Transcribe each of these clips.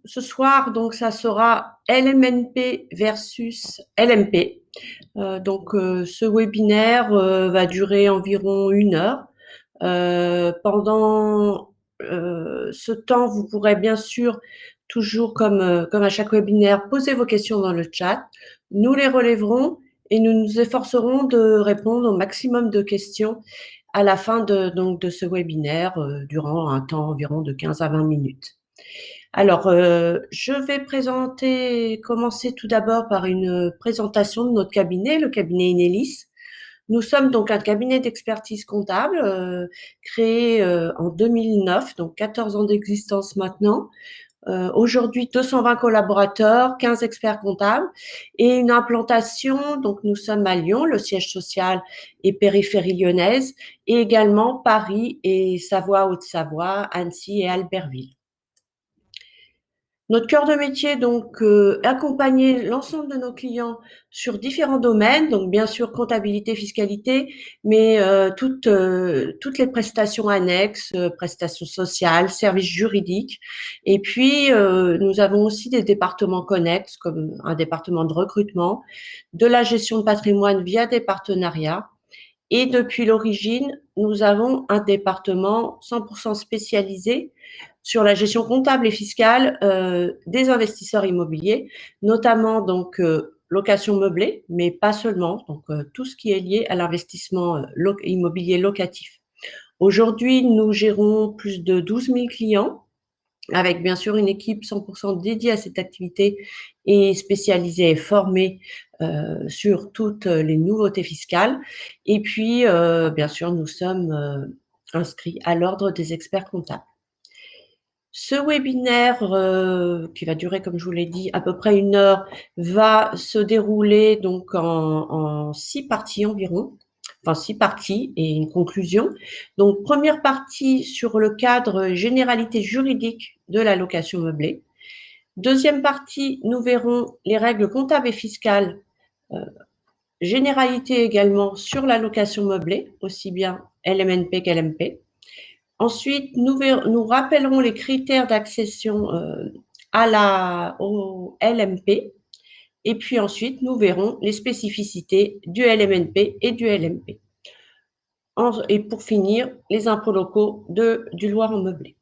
ce soir, donc, ça sera LMNP versus LMP. Ce webinaire va durer environ 1 heure. Pendant ce temps, vous pourrez bien sûr, toujours comme à chaque webinaire, poser vos questions dans le chat. Nous les relèverons et nous nous efforcerons de répondre au maximum de questions à la fin de ce webinaire, durant un temps environ de 15 à 20 minutes. Alors, je vais commencer tout d'abord par une présentation de notre cabinet, le cabinet Inelis. Nous sommes donc un cabinet d'expertise comptable, créé en 2009, donc 14 ans d'existence maintenant. Aujourd'hui, 220 collaborateurs, 15 experts comptables et une implantation. Donc, nous sommes à Lyon, le siège social est périphérie lyonnaise, et également Paris et Savoie, Haute-Savoie, Annecy et Albertville. Notre cœur de métier, donc, accompagner l'ensemble de nos clients sur différents domaines, donc bien sûr comptabilité, fiscalité, mais toutes les prestations annexes, prestations sociales, services juridiques. Et puis, nous avons aussi des départements connexes, comme un département de recrutement, de la gestion de patrimoine via des partenariats. Et depuis l'origine, nous avons un département 100% spécialisé sur la gestion comptable et fiscale des investisseurs immobiliers, notamment donc location meublée, mais pas seulement, donc tout ce qui est lié à l'investissement immobilier locatif. Aujourd'hui, nous gérons plus de 12 000 clients, avec bien sûr une équipe 100% dédiée à cette activité et spécialisée et formée sur toutes les nouveautés fiscales. Et puis, bien sûr, nous sommes inscrits à l'ordre des experts comptables. Ce webinaire, qui va durer, comme je vous l'ai dit, à peu près 1 heure, va se dérouler donc en 6 parties environ. Enfin, 6 parties et une conclusion. Donc, première partie sur le cadre généralité juridique de la location meublée. Deuxième partie, nous verrons les règles comptables et fiscales, généralité également sur la location meublée, aussi bien LMNP qu'LMP. Ensuite, nous rappellerons les critères d'accession au LMP. Et puis ensuite, nous verrons les spécificités du LMNP et du LMP. Et pour finir, les impôts locaux du Loir en meublé.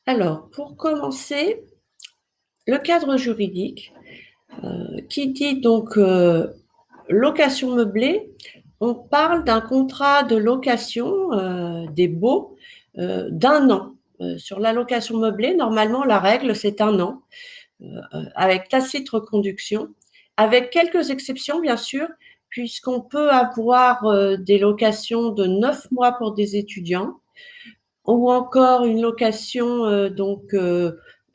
Alors, pour commencer, le cadre juridique, qui dit donc location meublée, on parle d'un contrat de location des baux d'1 an. Sur la location meublée, normalement, la règle, c'est 1 an, avec tacite reconduction, avec quelques exceptions, bien sûr, puisqu'on peut avoir des locations de 9 mois pour des étudiants, ou encore une location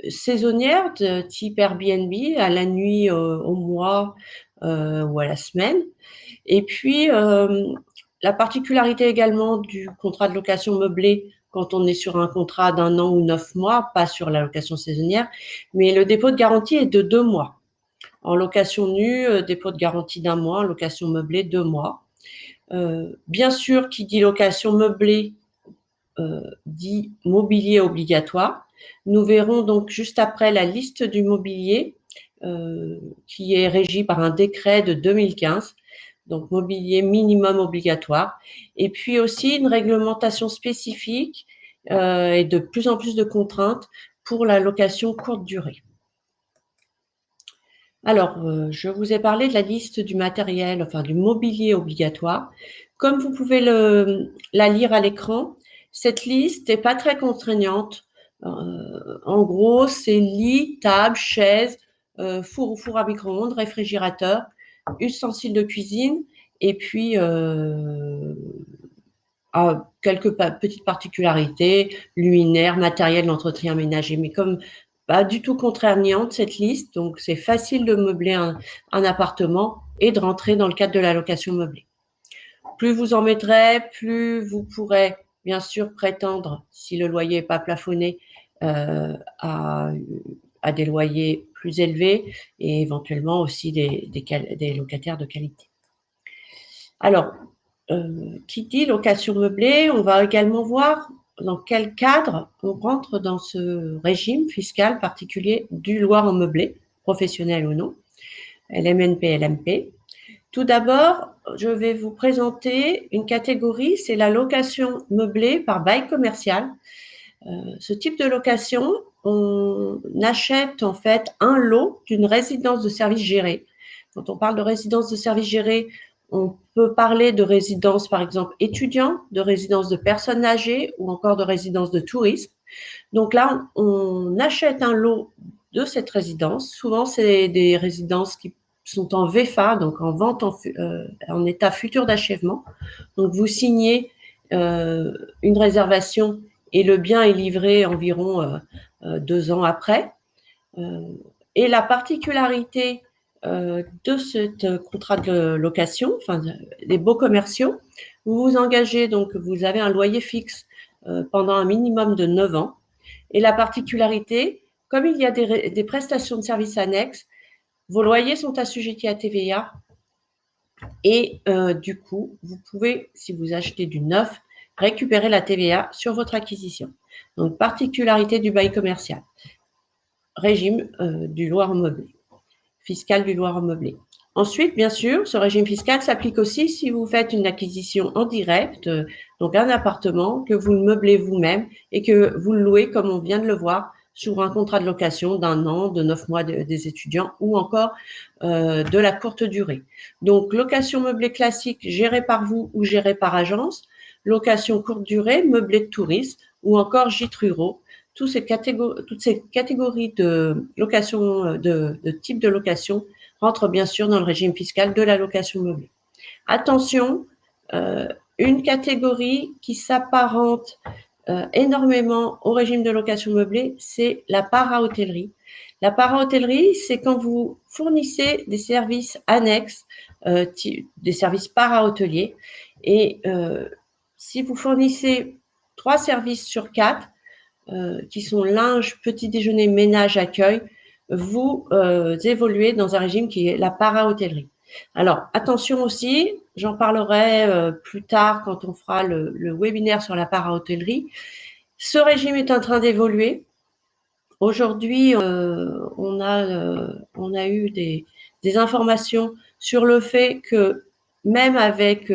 saisonnière de type Airbnb, à la nuit, au mois ou à la semaine. Et puis, la particularité également du contrat de location meublée, quand on est sur un contrat d'1 an ou 9 mois, pas sur la location saisonnière, mais le dépôt de garantie est de 2 mois. En location nue, dépôt de garantie d'1 mois, en location meublée, 2 mois. Bien sûr, qui dit location meublée dit mobilier obligatoire. Nous verrons donc juste après la liste du mobilier qui est régie par un décret de 2015, donc mobilier minimum obligatoire, et puis aussi une réglementation spécifique et de plus en plus de contraintes pour la location courte durée. Alors, je vous ai parlé de la liste du matériel, enfin du mobilier obligatoire. Comme vous pouvez la lire à l'écran, cette liste n'est pas très contraignante. En gros, c'est lit, table, chaise, four à micro-ondes, réfrigérateur, ustensiles de cuisine, et puis quelques petites particularités, luminaires, matériel d'entretien ménager. Mais comme pas du tout contraignante cette liste, donc c'est facile de meubler un appartement et de rentrer dans le cadre de la location meublée. Plus vous en mettrez, plus vous pourrez bien sûr prétendre, si le loyer n'est pas plafonné, à des loyers plus élevés et éventuellement aussi des locataires de qualité. Alors, qui dit location meublée, on va également voir dans quel cadre on rentre dans ce régime fiscal particulier du loueur en meublé, professionnel ou non, LMNP, LMP. Tout d'abord, je vais vous présenter une catégorie, c'est la location meublée par bail commercial. Ce type de location, on achète en fait un lot d'une résidence de service gérée. Quand on parle de résidence de service gérée, on peut parler de résidence, par exemple, étudiant, de résidence de personnes âgées ou encore de résidence de tourisme. Donc là, on achète un lot de cette résidence. Souvent, c'est des résidences qui sont en VFA, donc en vente en état futur d'achèvement. Donc, vous signez une réservation et le bien est livré environ 2 ans après. Et la particularité de ce contrat de location, enfin des baux commerciaux, vous vous engagez, donc vous avez un loyer fixe pendant un minimum de 9 ans. Et la particularité, comme il y a des prestations de services annexes, vos loyers sont assujettis à TVA et du coup, vous pouvez, si vous achetez du neuf, récupérer la TVA sur votre acquisition. Donc, particularité du bail commercial. Régime du loueur en meublé, fiscal du loueur en meublé. Ensuite, bien sûr, ce régime fiscal s'applique aussi si vous faites une acquisition en direct, donc un appartement que vous le meublez vous-même et que vous le louez, comme on vient de le voir, sur un contrat de location d'1 an, de 9 mois des étudiants ou encore de la courte durée. Donc, location meublée classique gérée par vous ou gérée par agence, location courte durée, meublé de tourisme ou encore gîtes ruraux. Toutes ces catégories de location, de type de location rentrent bien sûr dans le régime fiscal de la location meublée. Attention, une catégorie qui s'apparente énormément au régime de location meublée, c'est la para-hôtellerie. La para-hôtellerie, c'est quand vous fournissez des services annexes, des services para-hôteliers. Et si vous fournissez 3 services sur 4, qui sont linge, petit déjeuner, ménage, accueil, vous évoluez dans un régime qui est la para-hôtellerie. Alors, attention aussi, j'en parlerai plus tard quand on fera le webinaire sur la para-hôtellerie. Ce régime est en train d'évoluer. Aujourd'hui, on a eu des informations sur le fait que même avec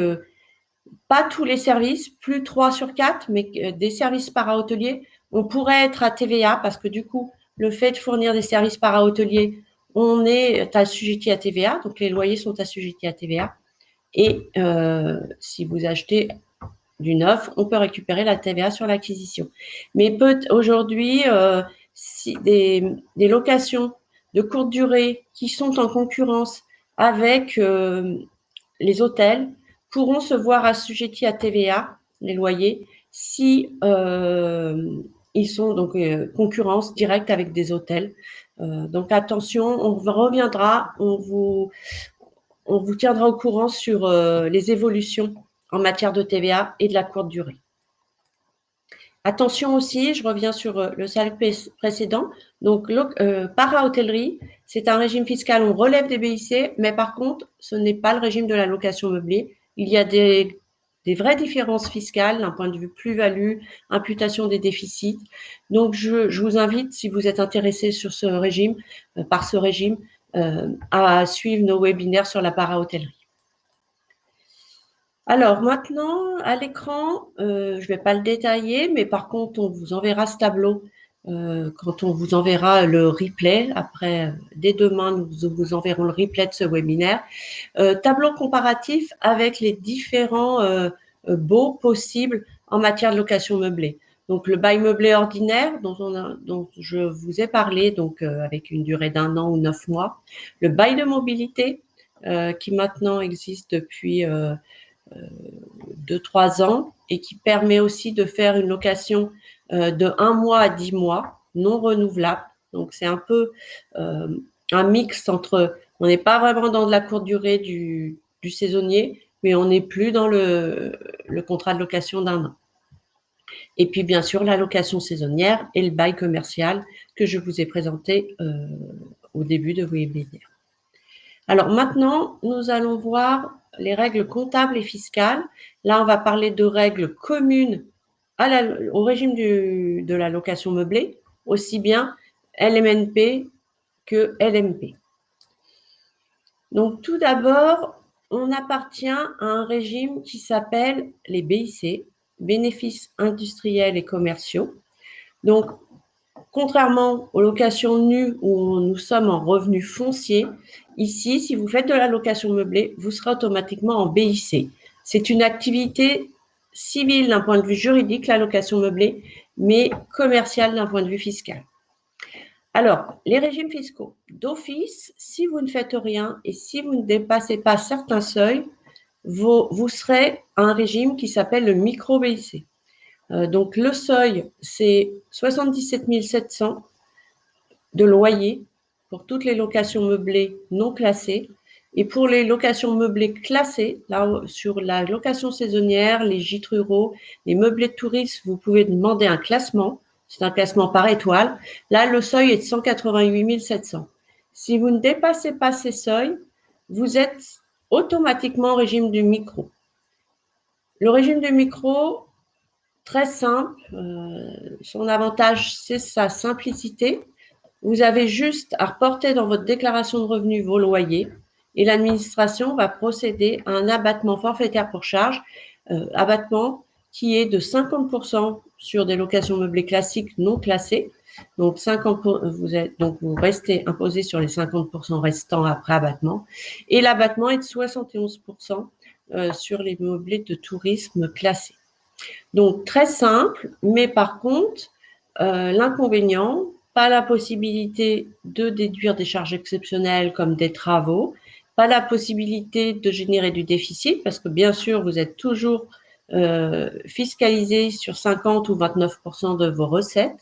pas tous les services, plus 3 sur 4, mais des services para-hôteliers, on pourrait être à TVA parce que du coup, le fait de fournir des services para-hôteliers, on est assujetti à TVA, donc les loyers sont assujettis à TVA. Et si vous achetez du neuf, on peut récupérer la TVA sur l'acquisition. Mais aujourd'hui, si des locations de courte durée qui sont en concurrence avec les hôtels pourront se voir assujettis à TVA, les loyers, si ils sont donc concurrence directe avec des hôtels. Donc attention, on reviendra, on vous tiendra au courant sur les évolutions en matière de TVA et de la courte durée. Attention aussi, je reviens sur le slide précédent. Donc, para-hôtellerie, c'est un régime fiscal, on relève des BIC, mais par contre, ce n'est pas le régime de la location meublée. Il y a des vraies différences fiscales d'un point de vue plus-value, imputation des déficits. Donc, je vous invite, si vous êtes intéressé sur ce régime, par ce régime, à suivre nos webinaires sur la para-hôtellerie. Alors maintenant, à l'écran, je ne vais pas le détailler, mais par contre, on vous enverra ce tableau quand on vous enverra le replay. Après, dès demain, nous vous enverrons le replay de ce webinaire. Tableau comparatif avec les différents baux possibles en matière de location meublée. Donc, le bail meublé ordinaire dont je vous ai parlé, donc avec une durée d'1 an ou 9 mois. Le bail de mobilité qui maintenant existe depuis 2-3 ans et qui permet aussi de faire une location de 1 mois à 10 mois, non renouvelable. Donc, c'est un peu un mix entre, on n'est pas vraiment dans de la courte durée du saisonnier, mais on n'est plus dans le contrat de location d'1 an. Et puis, bien sûr, la location saisonnière et le bail commercial que je vous ai présenté au début de webinaire. Alors maintenant, nous allons voir les règles comptables et fiscales. Là, on va parler de règles communes au régime de la location meublée, aussi bien LMNP que LMP. Donc, tout d'abord, on appartient à un régime qui s'appelle les BIC, bénéfices industriels et commerciaux. Donc, contrairement aux locations nues où nous sommes en revenu foncier, ici, si vous faites de la location meublée, vous serez automatiquement en BIC. C'est une activité civile d'un point de vue juridique, la location meublée, mais commerciale d'un point de vue fiscal. Alors, les régimes fiscaux. D'office, si vous ne faites rien et si vous ne dépassez pas certains seuils, vous serez à un régime qui s'appelle le micro-BIC. Donc, le seuil, c'est 77 700 de loyer pour toutes les locations meublées non classées. Et pour les locations meublées classées, là, sur la location saisonnière, les gîtes ruraux, les meublés de tourisme, vous pouvez demander un classement. C'est un classement par étoile. Là, le seuil est de 188 700. Si vous ne dépassez pas ces seuils, vous êtes automatiquement au régime du micro. Le régime du micro, très simple. Son avantage, c'est sa simplicité. Vous avez juste à reporter dans votre déclaration de revenus vos loyers et l'administration va procéder à un abattement forfaitaire pour charge, abattement qui est de 50% sur des locations meublées classiques non classées. Donc, vous restez imposé sur les 50% restants après abattement. Et l'abattement est de 71% sur les meublés de tourisme classés. Donc, très simple, mais par contre, l'inconvénient, pas la possibilité de déduire des charges exceptionnelles comme des travaux, pas la possibilité de générer du déficit, parce que bien sûr, vous êtes toujours fiscalisé sur 50 ou 29% de vos recettes.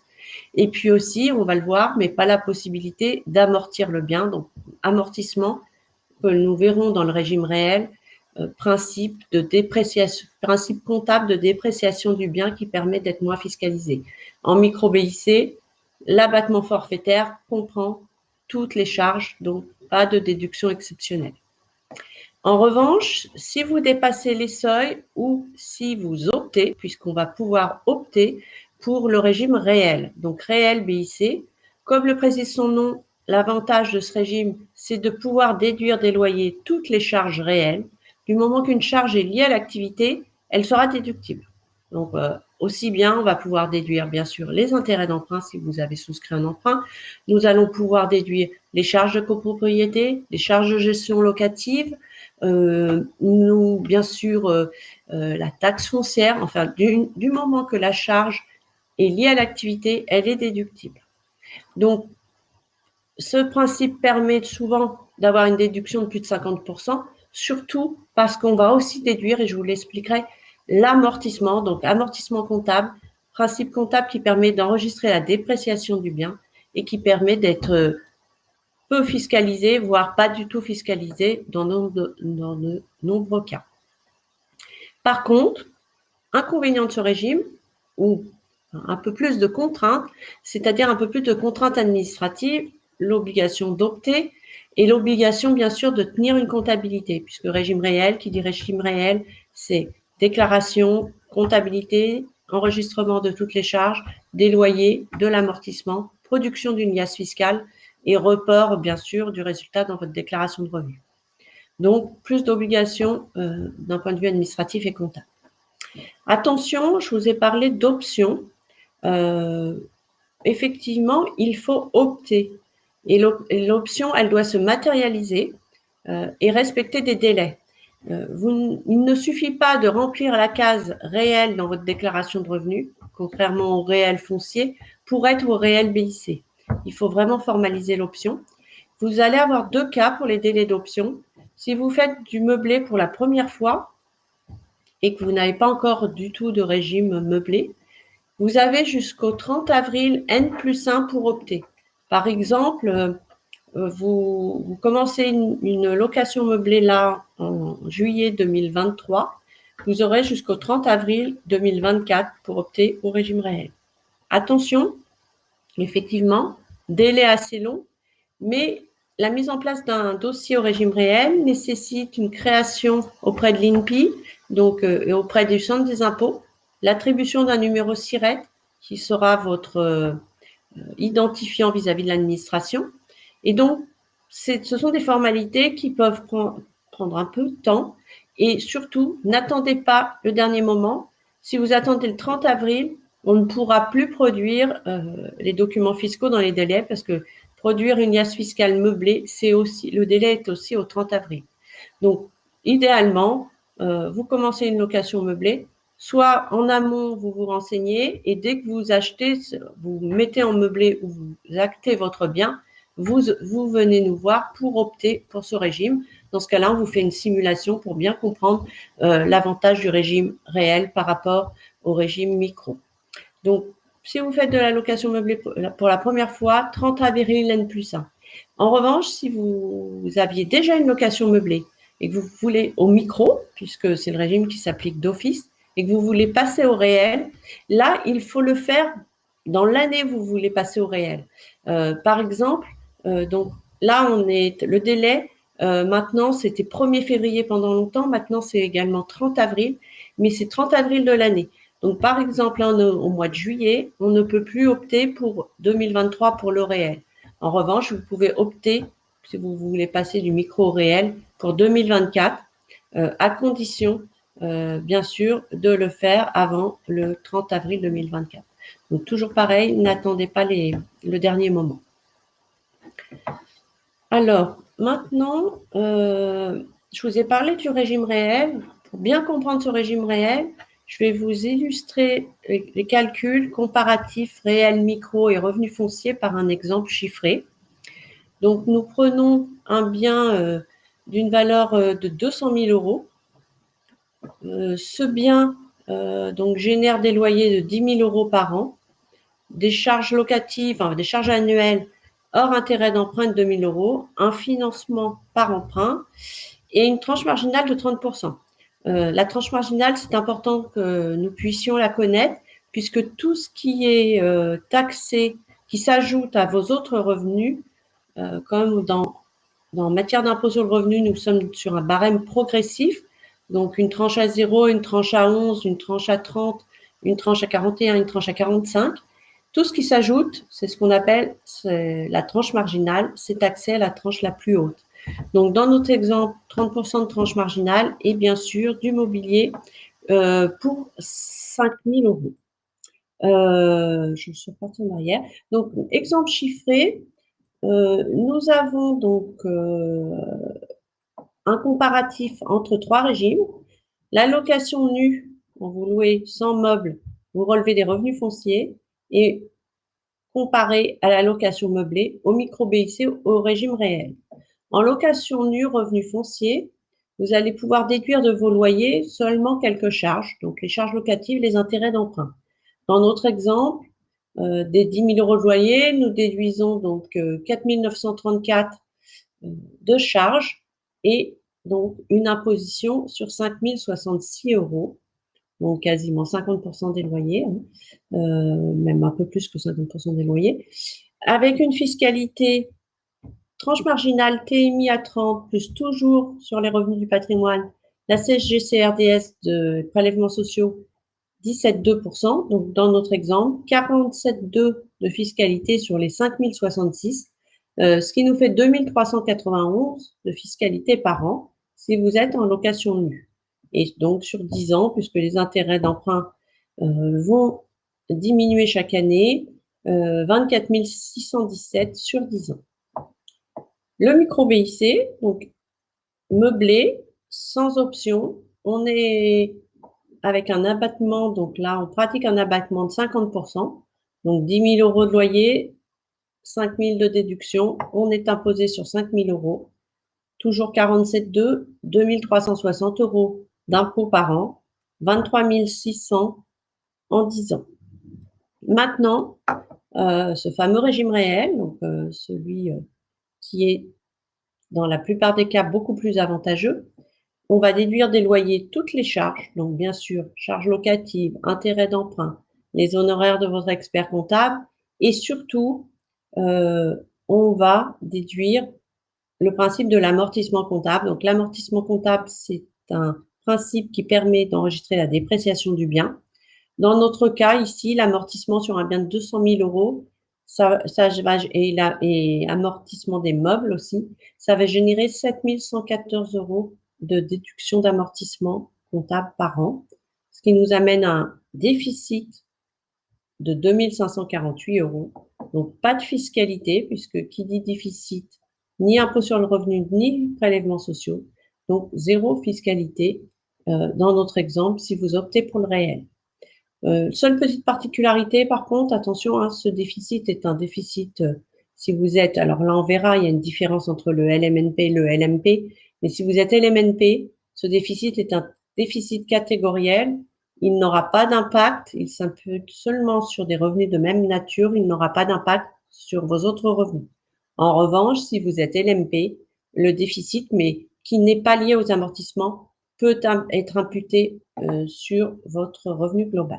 Et puis aussi, on va le voir, mais pas la possibilité d'amortir le bien, donc amortissement que nous verrons dans le régime réel, principe comptable de dépréciation du bien qui permet d'être moins fiscalisé. En micro-BIC, l'abattement forfaitaire comprend toutes les charges, donc pas de déduction exceptionnelle. En revanche, si vous dépassez les seuils ou si vous optez, puisqu'on va pouvoir opter pour le régime réel, donc réel BIC, comme le précise son nom, l'avantage de ce régime, c'est de pouvoir déduire des loyers toutes les charges réelles. Du moment qu'une charge est liée à l'activité, elle sera déductible. Donc, aussi bien, on va pouvoir déduire, bien sûr, les intérêts d'emprunt si vous avez souscrit un emprunt. Nous allons pouvoir déduire les charges de copropriété, les charges de gestion locative, bien sûr, la taxe foncière. Enfin, du moment que la charge est liée à l'activité, elle est déductible. Donc, ce principe permet souvent d'avoir une déduction de plus de 50%, surtout parce qu'on va aussi déduire, et je vous l'expliquerai, l'amortissement, donc amortissement comptable, principe comptable qui permet d'enregistrer la dépréciation du bien et qui permet d'être peu fiscalisé, voire pas du tout fiscalisé dans de nombreux cas. Par contre, inconvénient de ce régime, ou un peu plus de contraintes, c'est-à-dire un peu plus de contraintes administratives, l'obligation d'opter et l'obligation, bien sûr, de tenir une comptabilité, puisque régime réel, qui dit régime réel, c'est déclaration, comptabilité, enregistrement de toutes les charges, des loyers, de l'amortissement, production d'une liasse fiscale et report, bien sûr, du résultat dans votre déclaration de revenus. Donc, plus d'obligations d'un point de vue administratif et comptable. Attention, je vous ai parlé d'options. Effectivement, il faut opter. Et l'option, elle doit se matérialiser et respecter des délais. Il ne suffit pas de remplir la case réelle dans votre déclaration de revenus, contrairement au réel foncier, pour être au réel BIC. Il faut vraiment formaliser l'option. Vous allez avoir deux cas pour les délais d'option. Si vous faites du meublé pour la première fois et que vous n'avez pas encore du tout de régime meublé, vous avez jusqu'au 30 avril N+1 pour opter. Par exemple, vous commencez une location meublée là en juillet 2023, vous aurez jusqu'au 30 avril 2024 pour opter au régime réel. Attention, effectivement, délai assez long, mais la mise en place d'un dossier au régime réel nécessite une création auprès de l'INPI, donc et auprès du centre des impôts, l'attribution d'un numéro SIRET qui sera votre identifiant vis-à-vis de l'administration. Et donc, ce sont des formalités qui peuvent prendre un peu de temps. Et surtout, n'attendez pas le dernier moment. Si vous attendez le 30 avril, on ne pourra plus produire les documents fiscaux dans les délais parce que produire une liasse fiscale meublée, le délai est aussi au 30 avril. Donc, idéalement, vous commencez une location meublée, soit en amont, vous vous renseignez et dès que vous achetez, vous mettez en meublé ou vous actez votre bien, vous venez nous voir pour opter pour ce régime. Dans ce cas-là, on vous fait une simulation pour bien comprendre l'avantage du régime réel par rapport au régime micro. Donc, si vous faites de la location meublée pour la première fois, 30 avril N+1. En revanche, si vous aviez déjà une location meublée et que vous voulez au micro, puisque c'est le régime qui s'applique d'office, et que vous voulez passer au réel, là, il faut le faire dans l'année où vous voulez passer au réel. Par exemple, donc là, le délai, maintenant, c'était 1er février pendant longtemps, maintenant c'est également 30 avril, mais c'est 30 avril de l'année. Donc, par exemple, au mois de juillet, on ne peut plus opter pour 2023 pour le réel. En revanche, vous pouvez opter, si vous voulez passer du micro au réel, pour 2024, à condition, bien sûr, de le faire avant le 30 avril 2024. Donc, toujours pareil, n'attendez pas le dernier moment. Alors, maintenant, je vous ai parlé du régime réel. Pour bien comprendre ce régime réel, je vais vous illustrer les calculs comparatifs réels micro et revenus fonciers par un exemple chiffré. Donc, nous prenons un bien d'une valeur de 200 000 euros. Ce bien donc, génère des loyers de 10 000 euros par an, des charges locatives, des charges annuelles hors intérêt d'emprunt de 2 000 euros, un financement par emprunt et une tranche marginale de 30%. La tranche marginale, c'est important que nous puissions la connaître puisque tout ce qui est taxé, qui s'ajoute à vos autres revenus, comme dans matière d'impôt sur le revenu, nous sommes sur un barème progressif, donc une tranche à 0, une tranche à 11, une tranche à 30, une tranche à 41, une tranche à 45. Tout ce qui s'ajoute, c'est ce qu'on appelle la tranche marginale, c'est taxé à la tranche la plus haute. Donc, dans notre exemple, 30% de tranche marginale et bien sûr du mobilier pour 5 000 euros. Je suis partie en arrière. Donc, exemple chiffré, nous avons donc un comparatif entre 3 régimes. La location nue, quand vous louez sans meubles, vous relevez des revenus fonciers et comparé à la location meublée, au micro-BIC, au régime réel. En location nue, revenu foncier, vous allez pouvoir déduire de vos loyers seulement quelques charges, donc les charges locatives, les intérêts d'emprunt. Dans notre exemple, des 10 000 euros de loyer, nous déduisons donc 4 934 de charges et donc une imposition sur 5 066 euros, donc quasiment 50% des loyers, même un peu plus que 50% des loyers, avec une fiscalité tranche marginale TMI à 30, plus toujours sur les revenus du patrimoine, la CSG-CRDS de prélèvements sociaux, 17,2%. Donc, dans notre exemple, 47,2% de fiscalité sur les 5 066, ce qui nous fait 2 391 de fiscalité par an si vous êtes en location nue. Et donc, sur 10 ans, puisque les intérêts d'emprunt vont diminuer chaque année, 24 617 sur 10 ans. Le micro-BIC, donc meublé, sans option, on est avec un abattement, donc là, on pratique un abattement de 50%, donc 10 000 euros de loyer, 5 000 de déduction, on est imposé sur 5 000 euros, toujours 47,2, 2 360 euros d'impôt par an, 23 600 en 10 ans. Maintenant, ce fameux régime réel, donc celui qui est dans la plupart des cas beaucoup plus avantageux, on va déduire des loyers toutes les charges, donc bien sûr, charges locatives, intérêts d'emprunt, les honoraires de votre expert comptable et surtout, on va déduire le principe de l'amortissement comptable. Donc l'amortissement comptable, c'est un principe qui permet d'enregistrer la dépréciation du bien. Dans notre cas ici, l'amortissement sur un bien de 200 000 euros, et amortissement des meubles aussi, ça va générer 7 114 euros de déduction d'amortissement comptable par an, ce qui nous amène à un déficit de 2 548 euros. Donc, pas de fiscalité, puisque qui dit déficit, ni impôt sur le revenu, ni prélèvements sociaux. Donc, zéro fiscalité dans notre exemple si vous optez pour le réel. Seule petite particularité, par contre, attention, hein, ce déficit est un déficit, si vous êtes, alors là on verra, il y a une différence entre le LMNP et le LMP, mais si vous êtes LMNP, ce déficit est un déficit catégoriel, il n'aura pas d'impact, il s'impute seulement sur des revenus de même nature, il n'aura pas d'impact sur vos autres revenus. En revanche, si vous êtes LMP, le déficit, mais qui n'est pas lié aux amortissements, peut être imputé sur votre revenu global.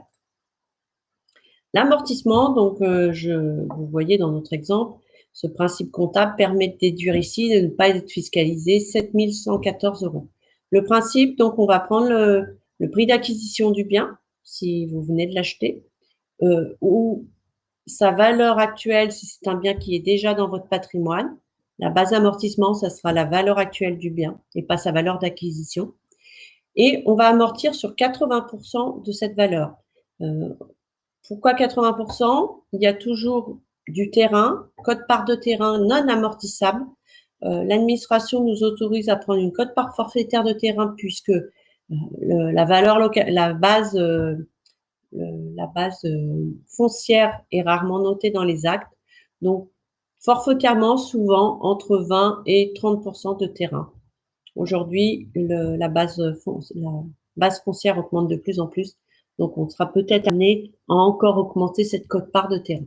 L'amortissement, donc vous voyez dans notre exemple, ce principe comptable permet de déduire ici de ne pas être fiscalisé 7 114 euros. Le principe, donc on va prendre le prix d'acquisition du bien, si vous venez de l'acheter, ou sa valeur actuelle, si c'est un bien qui est déjà dans votre patrimoine. La base d'amortissement, ça sera la valeur actuelle du bien et pas sa valeur d'acquisition. Et on va amortir sur 80% de cette valeur. Pourquoi 80%? Il y a toujours du terrain, quote-part de terrain non amortissable. L'administration nous autorise à prendre une quote-part forfaitaire de terrain puisque la valeur locale, la base foncière est rarement notée dans les actes. Donc, forfaitairement, souvent entre 20 et 30% de terrain. Aujourd'hui, la base foncière augmente de plus en plus. Donc, on sera peut-être amené à encore augmenter cette quote-part de terrain.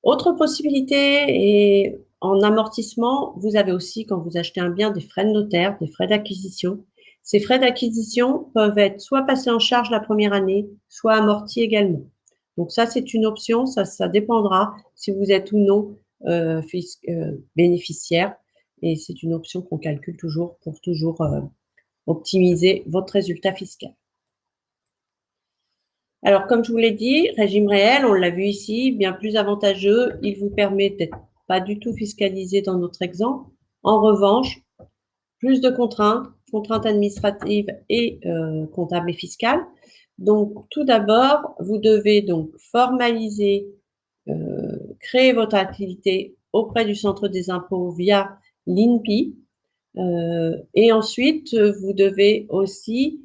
Autre possibilité, et en amortissement, vous avez aussi, quand vous achetez un bien, des frais de notaire, des frais d'acquisition. Ces frais d'acquisition peuvent être soit passés en charge la première année, soit amortis également. Donc ça, c'est une option, ça dépendra si vous êtes ou non bénéficiaire. Et c'est une option qu'on calcule toujours pour toujours optimiser votre résultat fiscal. Alors, comme je vous l'ai dit, régime réel, on l'a vu ici, bien plus avantageux. Il vous permet d'être pas du tout fiscalisé dans notre exemple. En revanche, plus de contraintes administratives et comptables et fiscales. Donc, tout d'abord, vous devez donc formaliser, créer votre activité auprès du centre des impôts via l'INPI. Et ensuite, vous devez aussi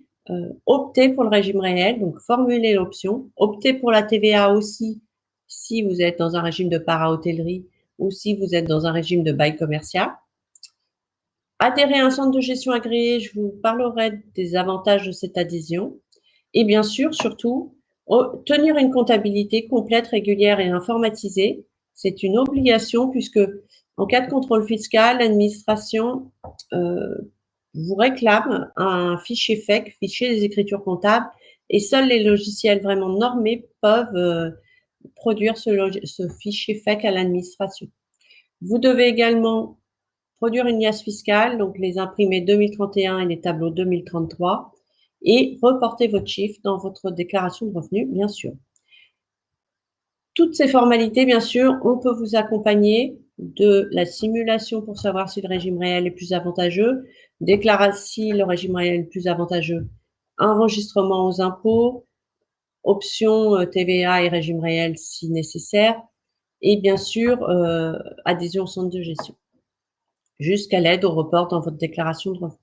opter pour le régime réel, donc formuler l'option, opter pour la TVA aussi si vous êtes dans un régime de para-hôtellerie ou si vous êtes dans un régime de bail commercial. Adhérer à un centre de gestion agréé, je vous parlerai des avantages de cette adhésion. Et bien sûr, surtout, tenir une comptabilité complète, régulière et informatisée. C'est une obligation puisque en cas de contrôle fiscal, l'administration vous réclame un fichier FEC, fichier des écritures comptables, et seuls les logiciels vraiment normés peuvent produire ce fichier FEC à l'administration. Vous devez également produire une liasse fiscale, donc les imprimés 2031 et les tableaux 2033, et reporter votre chiffre dans votre déclaration de revenus, bien sûr. Toutes ces formalités, bien sûr, on peut vous accompagner de la simulation pour savoir si le régime réel est plus avantageux, déclarer si le régime réel est plus avantageux, enregistrement aux impôts, option TVA et régime réel si nécessaire, et bien sûr, adhésion au centre de gestion, jusqu'à l'aide au report dans votre déclaration de revenus.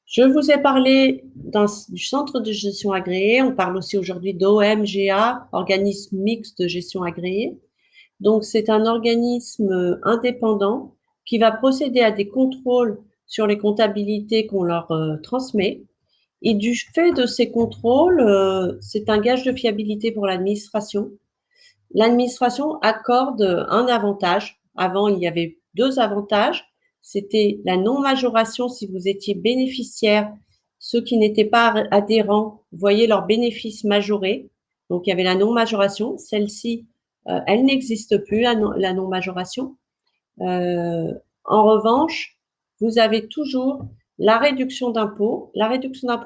Je vous ai parlé du centre de gestion agréé. On parle aussi aujourd'hui d'OMGA, organisme mixte de gestion agréé. Donc, c'est un organisme indépendant qui va procéder à des contrôles sur les comptabilités qu'on leur transmet. Et du fait de ces contrôles, c'est un gage de fiabilité pour l'administration. L'administration accorde un avantage. Avant, il y avait 2 avantages. C'était la non-majoration si vous étiez bénéficiaire. Ceux qui n'étaient pas adhérents voyaient leurs bénéfices majorés. Donc, il y avait la non-majoration. Celle-ci, elle n'existe plus, la non-majoration. En revanche, vous avez toujours La réduction d'impôt,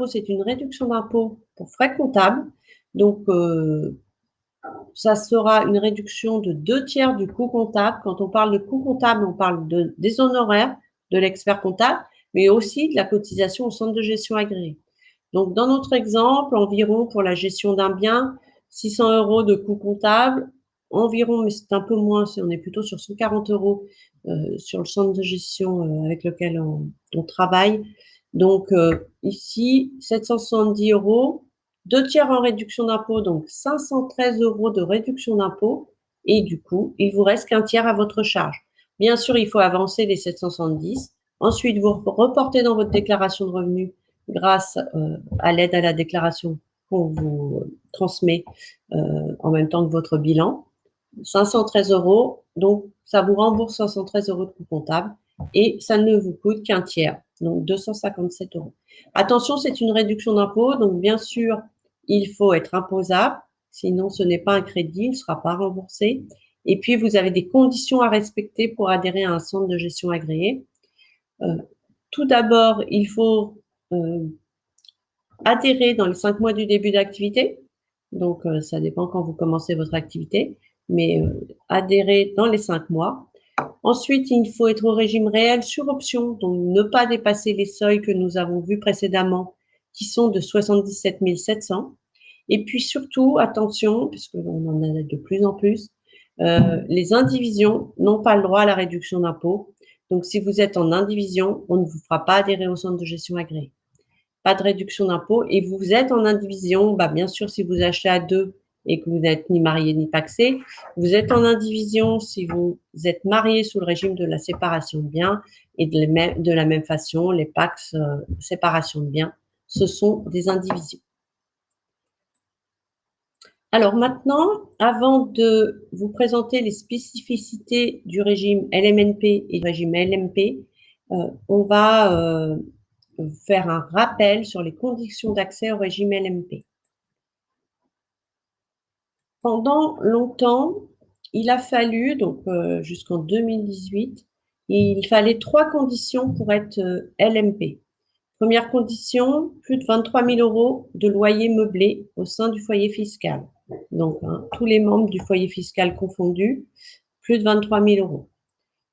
c'est une réduction d'impôt pour frais comptables. Donc, ça sera une réduction de 2 tiers du coût comptable. Quand on parle de coût comptable, on parle des honoraires de l'expert comptable, mais aussi de la cotisation au centre de gestion agréé. Donc, dans notre exemple, environ pour la gestion d'un bien, 600 euros de coût comptable, environ, mais c'est un peu moins, on est plutôt sur 140 euros sur le centre de gestion avec lequel on travaille. Donc, ici, 770 euros, 2 tiers en réduction d'impôt, donc 513 euros de réduction d'impôt. Et du coup, il vous reste qu'un tiers à votre charge. Bien sûr, il faut avancer les 770. Ensuite, vous reportez dans votre déclaration de revenus grâce à l'aide à la déclaration qu'on vous transmet en même temps que votre bilan. 513 euros, donc ça vous rembourse 513 euros de coût comptable et ça ne vous coûte qu'un tiers, donc 257 euros. Attention, c'est une réduction d'impôt, donc bien sûr, il faut être imposable, sinon ce n'est pas un crédit, il ne sera pas remboursé. Et puis, vous avez des conditions à respecter pour adhérer à un centre de gestion agréé. Tout d'abord, il faut adhérer dans les 5 mois du début d'activité. Donc, ça dépend quand vous commencez votre activité, mais adhérer dans les 5 mois. Ensuite, il faut être au régime réel sur option, donc ne pas dépasser les seuils que nous avons vus précédemment, qui sont de 77 700. Et puis surtout, attention, puisqu'on en a de plus en plus, les indivisions n'ont pas le droit à la réduction d'impôt. Donc, si vous êtes en indivision, on ne vous fera pas adhérer au centre de gestion agréé. Pas de réduction d'impôt. Et vous êtes en indivision, bah, bien sûr, si vous achetez à deux et que vous n'êtes ni marié ni pacsé. Vous êtes en indivision si vous êtes marié sous le régime de la séparation de biens. Et de la même façon, les PACS, séparation de biens, ce sont des indivisions. Alors maintenant, avant de vous présenter les spécificités du régime LMNP et du régime LMP, on va faire un rappel sur les conditions d'accès au régime LMP. Pendant longtemps, il a fallu, donc jusqu'en 2018, il fallait 3 conditions pour être LMP. Première condition, plus de 23 000 euros de loyer meublé au sein du foyer fiscal. Donc, tous les membres du foyer fiscal confondus, plus de 23 000 euros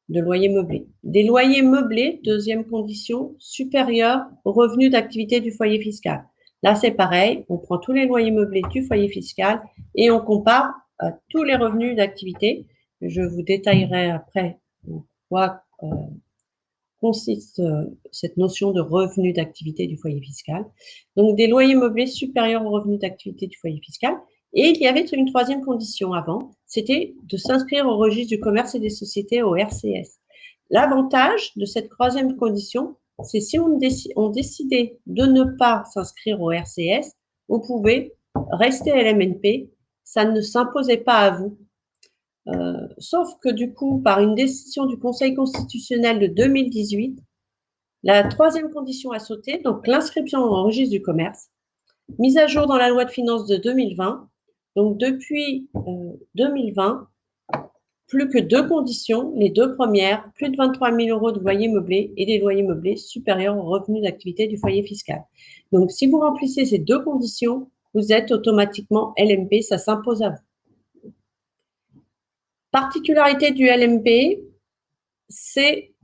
de loyer meublé. Des loyers meublés, deuxième condition, supérieurs aux revenus d'activité du foyer fiscal. Là, c'est pareil, on prend tous les loyers meublés du foyer fiscal et on compare à tous les revenus d'activité. Je vous détaillerai après en quoi consiste cette notion de revenu d'activité du foyer fiscal. Donc, des loyers meublés supérieurs aux revenus d'activité du foyer fiscal. Et il y avait une troisième condition avant, c'était de s'inscrire au registre du commerce et des sociétés, au RCS. L'avantage de cette troisième condition, c'est si on décidait de ne pas s'inscrire au RCS, on pouvait rester LMNP, ça ne s'imposait pas à vous. Sauf que du coup, par une décision du Conseil constitutionnel de 2018, la troisième condition a sauté, donc l'inscription au registre du commerce, mise à jour dans la loi de finances de 2020. Donc depuis 2020, plus que 2 conditions, les 2 premières, plus de 23 000 euros de loyer meublé et des loyers meublés supérieurs aux revenus d'activité du foyer fiscal. Donc si vous remplissez ces 2 conditions, vous êtes automatiquement LMP, ça s'impose à vous. Particularité du LMP, c'est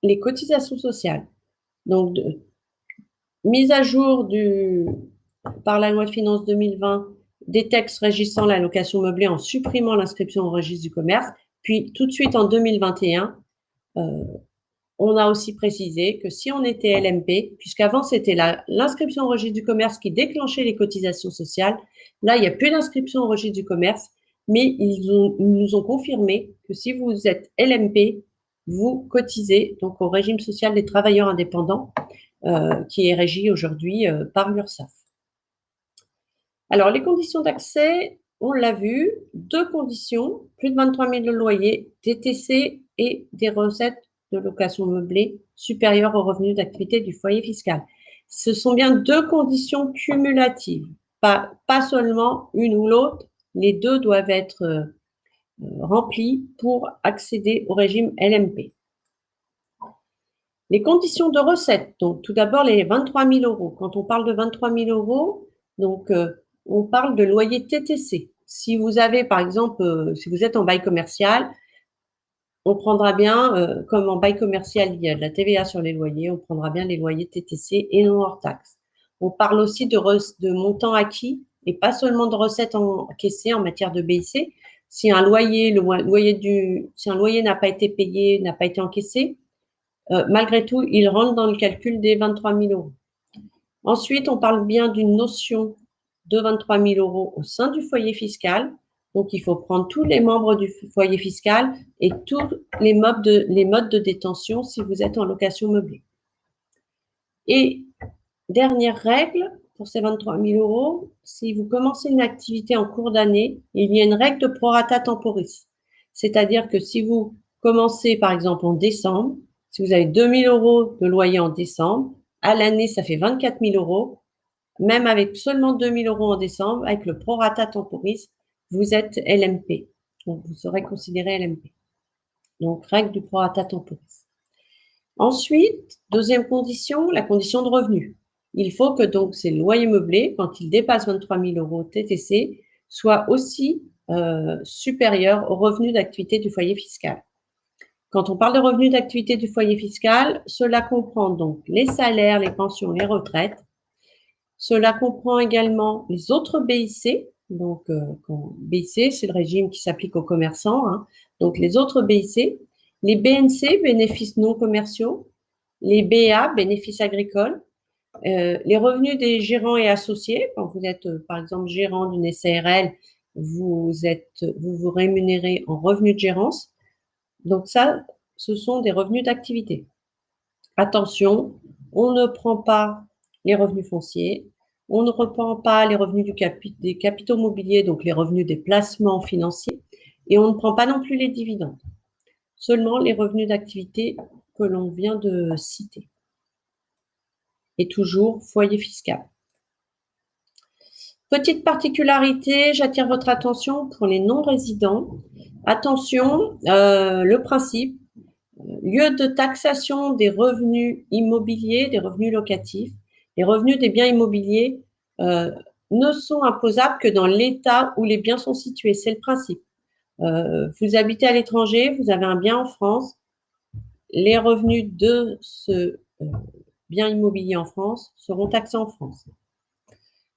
les cotisations sociales. Donc, mise à jour par la loi de finances 2020 des textes régissant la location meublée en supprimant l'inscription au registre du commerce. Puis, tout de suite en 2021, on a aussi précisé que si on était LMP, puisqu'avant c'était l'inscription au registre du commerce qui déclenchait les cotisations sociales, là, il n'y a plus d'inscription au registre du commerce, mais ils nous ont confirmé que si vous êtes LMP, vous cotisez donc au régime social des travailleurs indépendants, qui est régi aujourd'hui par l'URSSAF. Alors, les conditions d'accès, on l'a vu, 2 conditions, plus de 23 000 de loyer, TTC et des recettes de location meublée supérieures aux revenus d'activité du foyer fiscal. Ce sont bien 2 conditions cumulatives, pas seulement une ou l'autre, les 2 doivent être remplies pour accéder au régime LMP. Les conditions de recette. Donc, tout d'abord, les 23 000 euros. Quand on parle de 23 000 euros, donc, on parle de loyer TTC. Si vous avez, par exemple, si vous êtes en bail commercial, on prendra bien, comme en bail commercial, il y a de la TVA sur les loyers, on prendra bien les loyers TTC et non hors taxe. On parle aussi de montants acquis et pas seulement de recettes encaissées en matière de BIC. Si un loyer, si un loyer n'a pas été payé, n'a pas été encaissé, malgré tout, il rentre dans le calcul des 23 000 euros. Ensuite, on parle bien d'une notion de 23 000 euros au sein du foyer fiscal. Donc, il faut prendre tous les membres du foyer fiscal et tous les modes de détention si vous êtes en location meublée. Et dernière règle pour ces 23 000 euros, si vous commencez une activité en cours d'année, il y a une règle de prorata temporis. C'est-à-dire que si vous commencez, par exemple, en décembre, si vous avez 2 000 euros de loyer en décembre, à l'année, ça fait 24 000 euros. Même avec seulement 2 000 euros en décembre, avec le prorata temporis, vous êtes LMP. Donc, vous serez considéré LMP. Donc, règle du prorata temporis. Ensuite, deuxième condition, la condition de revenu. Il faut que donc ces loyers meublés, quand ils dépassent 23 000 euros TTC, soient aussi supérieurs aux revenus d'activité du foyer fiscal. Quand on parle de revenus d'activité du foyer fiscal, cela comprend donc les salaires, les pensions, les retraites. Cela comprend également les autres BIC. Donc, BIC, c'est le régime qui s'applique aux commerçants. Hein. Donc, les autres BIC, les BNC, bénéfices non commerciaux, les BA, bénéfices agricoles, les revenus des gérants et associés. Quand vous êtes, par exemple, gérant d'une SARL, vous vous rémunérez en revenus de gérance. Donc, ça, ce sont des revenus d'activité. Attention, on ne prend pas les revenus fonciers, on ne reprend pas les revenus des capitaux mobiliers, donc les revenus des placements financiers, et on ne prend pas non plus les dividendes. Seulement les revenus d'activité que l'on vient de citer. Et toujours foyer fiscal. Petite particularité, j'attire votre attention pour les non-résidents. Attention, le principe, lieu de taxation des revenus immobiliers, des revenus locatifs. Les revenus des biens immobiliers ne sont imposables que dans l'État où les biens sont situés. C'est le principe. Vous habitez à l'étranger, vous avez un bien en France. Les revenus de ce bien immobilier en France seront taxés en France.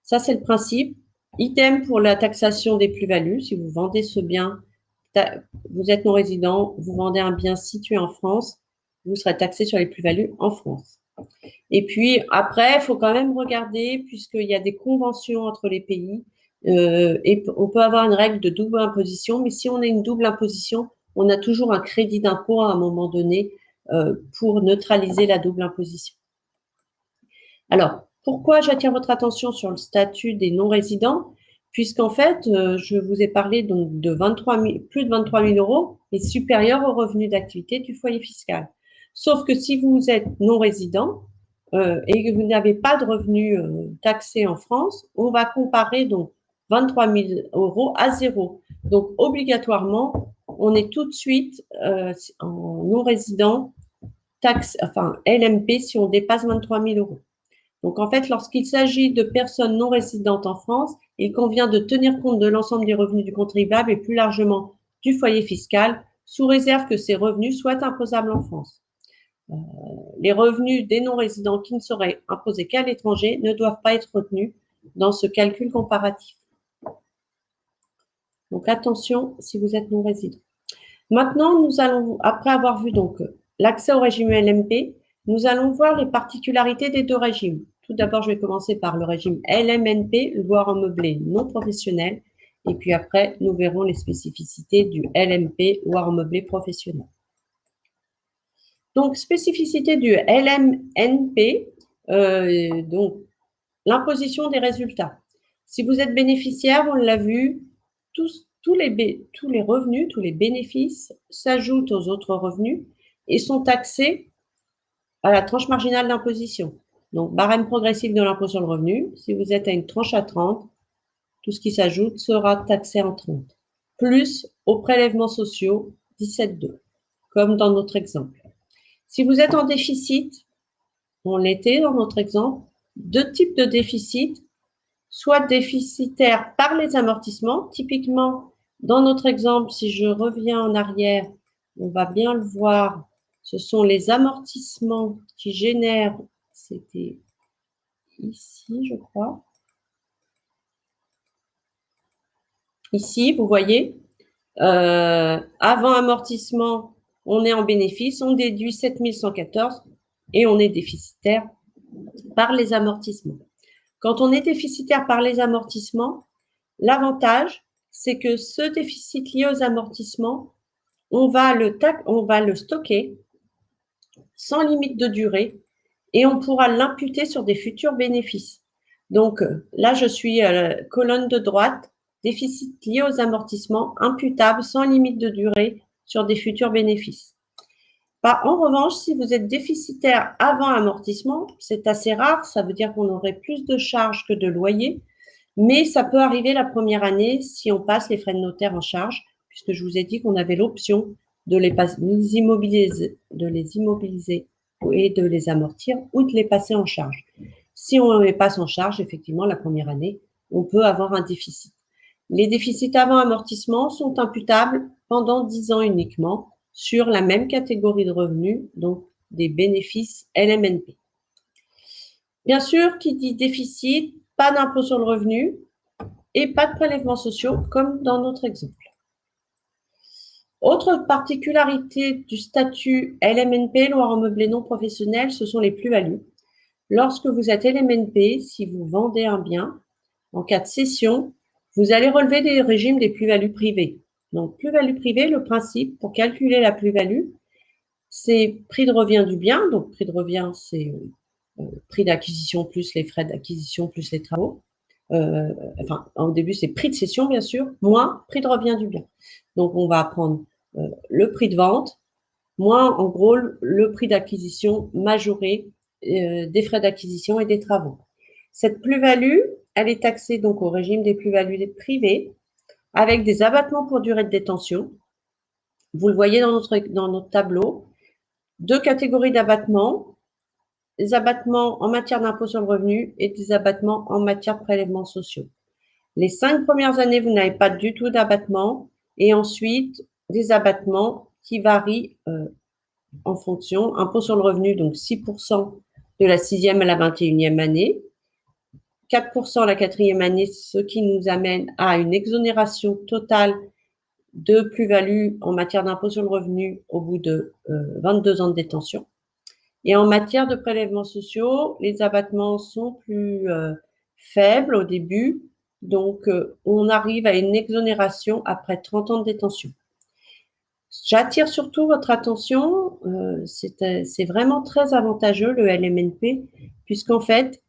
Ça, c'est le principe. Idem pour la taxation des plus-values. Si vous vendez ce bien, vous êtes non-résident, vous vendez un bien situé en France, vous serez taxé sur les plus-values en France. Et puis, après, il faut quand même regarder, puisqu'il y a des conventions entre les pays, et on peut avoir une règle de double imposition, mais si on a une double imposition, on a toujours un crédit d'impôt à un moment donné pour neutraliser la double imposition. Alors, pourquoi j'attire votre attention sur le statut des non-résidents? Puisqu'en fait, je vous ai parlé donc de plus de 23 000 euros et supérieur aux revenus d'activité du foyer fiscal. Sauf que si vous êtes non-résident et que vous n'avez pas de revenus taxés en France, on va comparer donc 23 000 euros à zéro. Donc, obligatoirement, on est tout de suite en non-résident, LMP si on dépasse 23 000 euros. Donc, en fait, lorsqu'il s'agit de personnes non résidentes en France, il convient de tenir compte de l'ensemble des revenus du contribuable et plus largement du foyer fiscal, sous réserve que ces revenus soient imposables en France. Les revenus des non-résidents qui ne seraient imposés qu'à l'étranger ne doivent pas être retenus dans ce calcul comparatif. Donc, attention si vous êtes non-résident. Maintenant, nous allons, après avoir vu donc l'accès au régime LMP, nous allons voir les particularités des deux régimes. Tout d'abord, je vais commencer par le régime LMNP, loueur en meublé non professionnel, et puis après, nous verrons les spécificités du LMP, loueur en meublé professionnel. Donc, spécificité du LMNP, donc l'imposition des résultats. Si vous êtes bénéficiaire, on l'a vu, tous les revenus, tous les bénéfices s'ajoutent aux autres revenus et sont taxés à la tranche marginale d'imposition. Donc, barème progressif de l'impôt sur le revenu. Si vous êtes à une tranche à 30, tout ce qui s'ajoute sera taxé en 30, plus aux prélèvements sociaux 17,2, comme dans notre exemple. Si vous êtes en déficit, on l'était dans notre exemple, deux types de déficit, soit déficitaire par les amortissements. Typiquement, dans notre exemple, si je reviens en arrière, on va bien le voir, ce sont les amortissements qui génèrent, c'était ici, je crois. Ici, vous voyez, avant amortissement, on est en bénéfice, on déduit 7114 et on est déficitaire par les amortissements. Quand on est déficitaire par les amortissements, l'avantage, c'est que ce déficit lié aux amortissements, on va le stocker sans limite de durée et on pourra l'imputer sur des futurs bénéfices. Donc là, je suis colonne de droite, déficit lié aux amortissements, imputable sans limite de durée sur des futurs bénéfices. En revanche, si vous êtes déficitaire avant amortissement, c'est assez rare, ça veut dire qu'on aurait plus de charges que de loyer, mais ça peut arriver la première année si on passe les frais de notaire en charge, puisque je vous ai dit qu'on avait l'option de les immobiliser et de les amortir ou de les passer en charge. Si on les passe en charge, effectivement, la première année, on peut avoir un déficit. Les déficits avant amortissement sont imputables pendant 10 ans uniquement sur la même catégorie de revenus, donc des bénéfices LMNP. Bien sûr, qui dit déficit, pas d'impôt sur le revenu et pas de prélèvements sociaux, comme dans notre exemple. Autre particularité du statut LMNP, loi en meublé non professionnel, ce sont les plus-values. Lorsque vous êtes LMNP, si vous vendez un bien, en cas de cession, vous allez relever des régimes des plus-values privées. Donc, plus-value privée, le principe pour calculer la plus-value, c'est prix de revient du bien. Donc, prix de revient, c'est prix d'acquisition plus les frais d'acquisition plus les travaux. Enfin, au début, c'est prix de cession, bien sûr, moins prix de revient du bien. Donc, on va prendre le prix de vente, moins, en gros, le prix d'acquisition majoré des frais d'acquisition et des travaux. Cette plus-value, elle est taxée donc au régime des plus-values privées avec des abattements pour durée de détention. Vous le voyez dans notre tableau. Deux catégories d'abattements, des abattements en matière d'impôt sur le revenu et des abattements en matière de prélèvements sociaux. Les 5 premières années, vous n'avez pas du tout d'abattement et ensuite des abattements qui varient en fonction. Impôt sur le revenu, donc 6% de la 6e à la 21e année, 4% la 4e année, ce qui nous amène à une exonération totale de plus-value en matière d'impôt sur le revenu au bout de 22 ans de détention. Et en matière de prélèvements sociaux, les abattements sont plus faibles au début, donc on arrive à une exonération après 30 ans de détention. J'attire surtout votre attention, c'est vraiment très avantageux le LMNP, puisqu'en fait,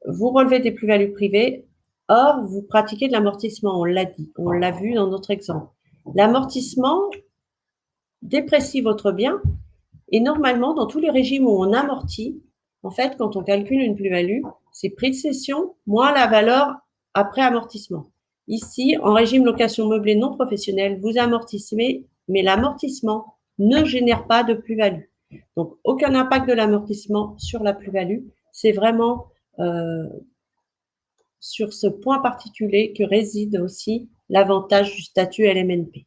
vous relevez des plus-values privées, or vous pratiquez de l'amortissement, on l'a dit, on l'a vu dans notre exemple. L'amortissement déprécie votre bien et normalement, dans tous les régimes où on amortit, en fait, quand on calcule une plus-value, c'est prix de cession moins la valeur après amortissement. Ici, en régime location meublée non professionnelle, vous amortissez, mais l'amortissement ne génère pas de plus-value. Donc, aucun impact de l'amortissement sur la plus-value. C'est vraiment sur ce point particulier que réside aussi l'avantage du statut LMNP.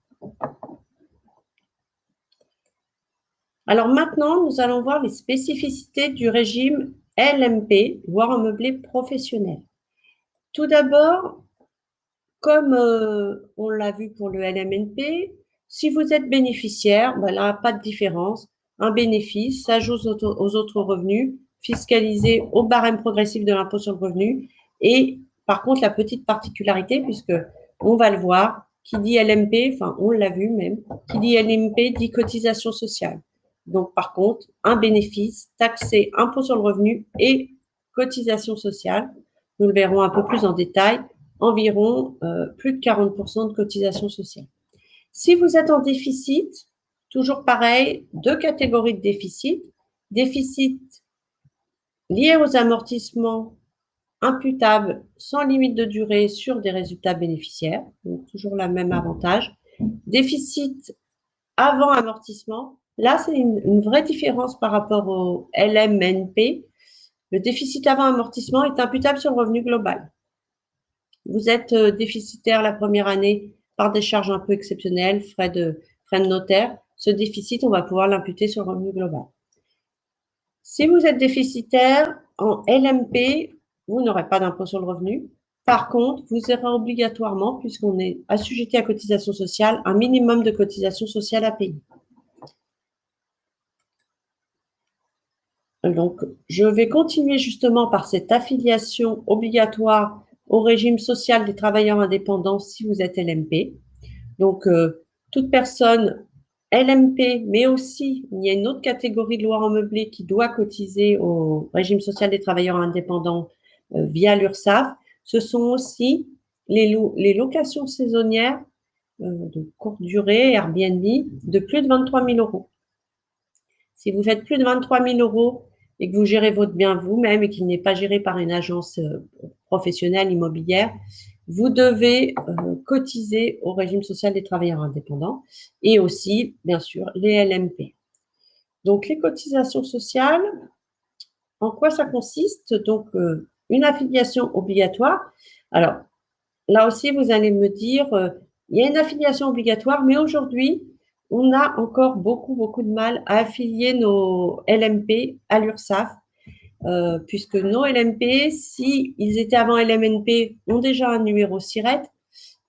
Alors maintenant, nous allons voir les spécificités du régime LMP, loi en meublé professionnel. Tout d'abord, comme on l'a vu pour le LMNP, si vous êtes bénéficiaire, ben là, pas de différence. Un bénéfice s'ajoute aux autres revenus fiscalisés au barème progressif de l'impôt sur le revenu. Et par contre, la petite particularité, puisque on va le voir, qui dit LMP, enfin on l'a vu même, qui dit LMP dit cotisation sociale. Donc par contre, un bénéfice taxé impôt sur le revenu et cotisation sociale. Nous le verrons un peu plus en détail, environ plus de 40% de cotisation sociale. Si vous êtes en déficit, toujours pareil, deux catégories de déficit. Déficit lié aux amortissements imputables sans limite de durée sur des résultats bénéficiaires, donc toujours le même avantage. Déficit avant amortissement, Là, c'est une vraie différence par rapport au LMNP. Le déficit avant amortissement est imputable sur le revenu global. Vous êtes déficitaire la première année par des charges un peu exceptionnelles, frais de notaire. Ce déficit, on va pouvoir l'imputer sur le revenu global. Si vous êtes déficitaire en LMP, vous n'aurez pas d'impôt sur le revenu. Par contre, vous aurez obligatoirement, puisqu'on est assujetti à cotisation sociale, un minimum de cotisation sociale à payer. Donc, je vais continuer justement par cette affiliation obligatoire au régime social des travailleurs indépendants si vous êtes LMP. Donc, toute personne LMP, mais aussi, il y a une autre catégorie de loi en meublé qui doit cotiser au régime social des travailleurs indépendants via l'URSSAF. Ce sont aussi les locations saisonnières de courte durée, Airbnb, de plus de 23 000 euros. Si vous faites plus de 23 000 euros et que vous gérez votre bien vous-même et qu'il n'est pas géré par une agence professionnelle immobilière, vous devez cotiser au régime social des travailleurs indépendants et aussi, bien sûr, les LMP. Donc, les cotisations sociales, en quoi ça consiste? Donc, une affiliation obligatoire. Alors, là aussi, vous allez me dire, il y a une affiliation obligatoire, mais aujourd'hui, on a encore beaucoup de mal à affilier nos LMP à l'URSSAF, puisque nos LMP, si ils étaient avant LMNP, ont déjà un numéro SIRET.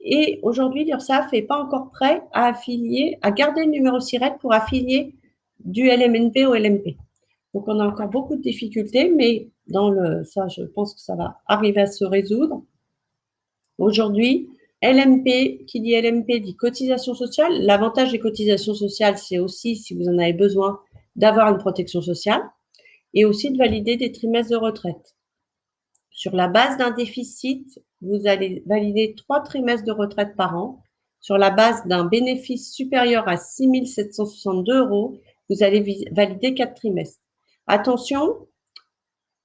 Et aujourd'hui, l'URSSAF n'est pas encore prêt à affilier, à garder le numéro SIRET pour affilier du LMNP au LMP. Donc, on a encore beaucoup de difficultés, mais ça, je pense que ça va arriver à se résoudre. Aujourd'hui, LMP, qui dit LMP dit cotisation sociale. L'avantage des cotisations sociales, c'est aussi, si vous en avez besoin, d'avoir une protection sociale et aussi de valider des trimestres de retraite. Sur la base d'un déficit, vous allez valider 3 trimestres de retraite par an. Sur la base d'un bénéfice supérieur à 6 762 euros, vous allez valider 4 trimestres. Attention,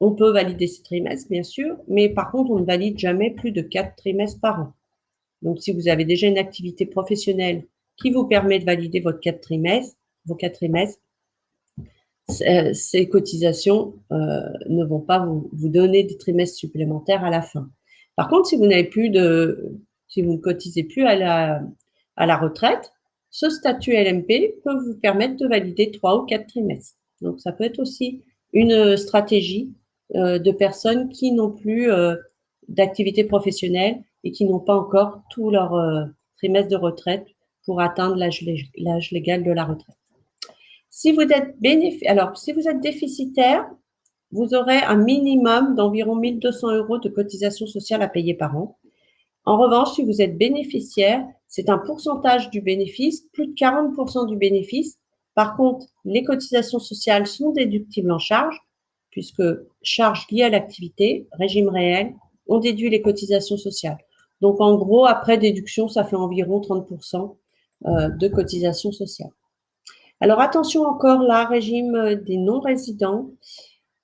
on peut valider ces trimestres, bien sûr, mais par contre, on ne valide jamais plus de 4 trimestres par an. Donc, si vous avez déjà une activité professionnelle qui vous permet de valider vos 4 trimestres, ces cotisations ne vont pas vous donner des trimestres supplémentaires à la fin. Par contre, si vous ne cotisez plus à la retraite, ce statut LMP peut vous permettre de valider 3 ou 4 trimestres. Donc, ça peut être aussi une stratégie de personnes qui n'ont plus d'activité professionnelle et qui n'ont pas encore tout leur trimestre de retraite pour atteindre l'âge légal de la retraite. Si vous êtes déficitaire, vous aurez un minimum d'environ 1 200 euros de cotisation sociale à payer par an. En revanche, si vous êtes bénéficiaire, c'est un pourcentage du bénéfice, plus de 40% du bénéfice. Par contre, les cotisations sociales sont déductibles en charge, puisque charges liées à l'activité, régime réel, on déduit les cotisations sociales. Donc, en gros, après déduction, ça fait environ 30% de cotisations sociales. Alors, attention encore là, régime des non-résidents.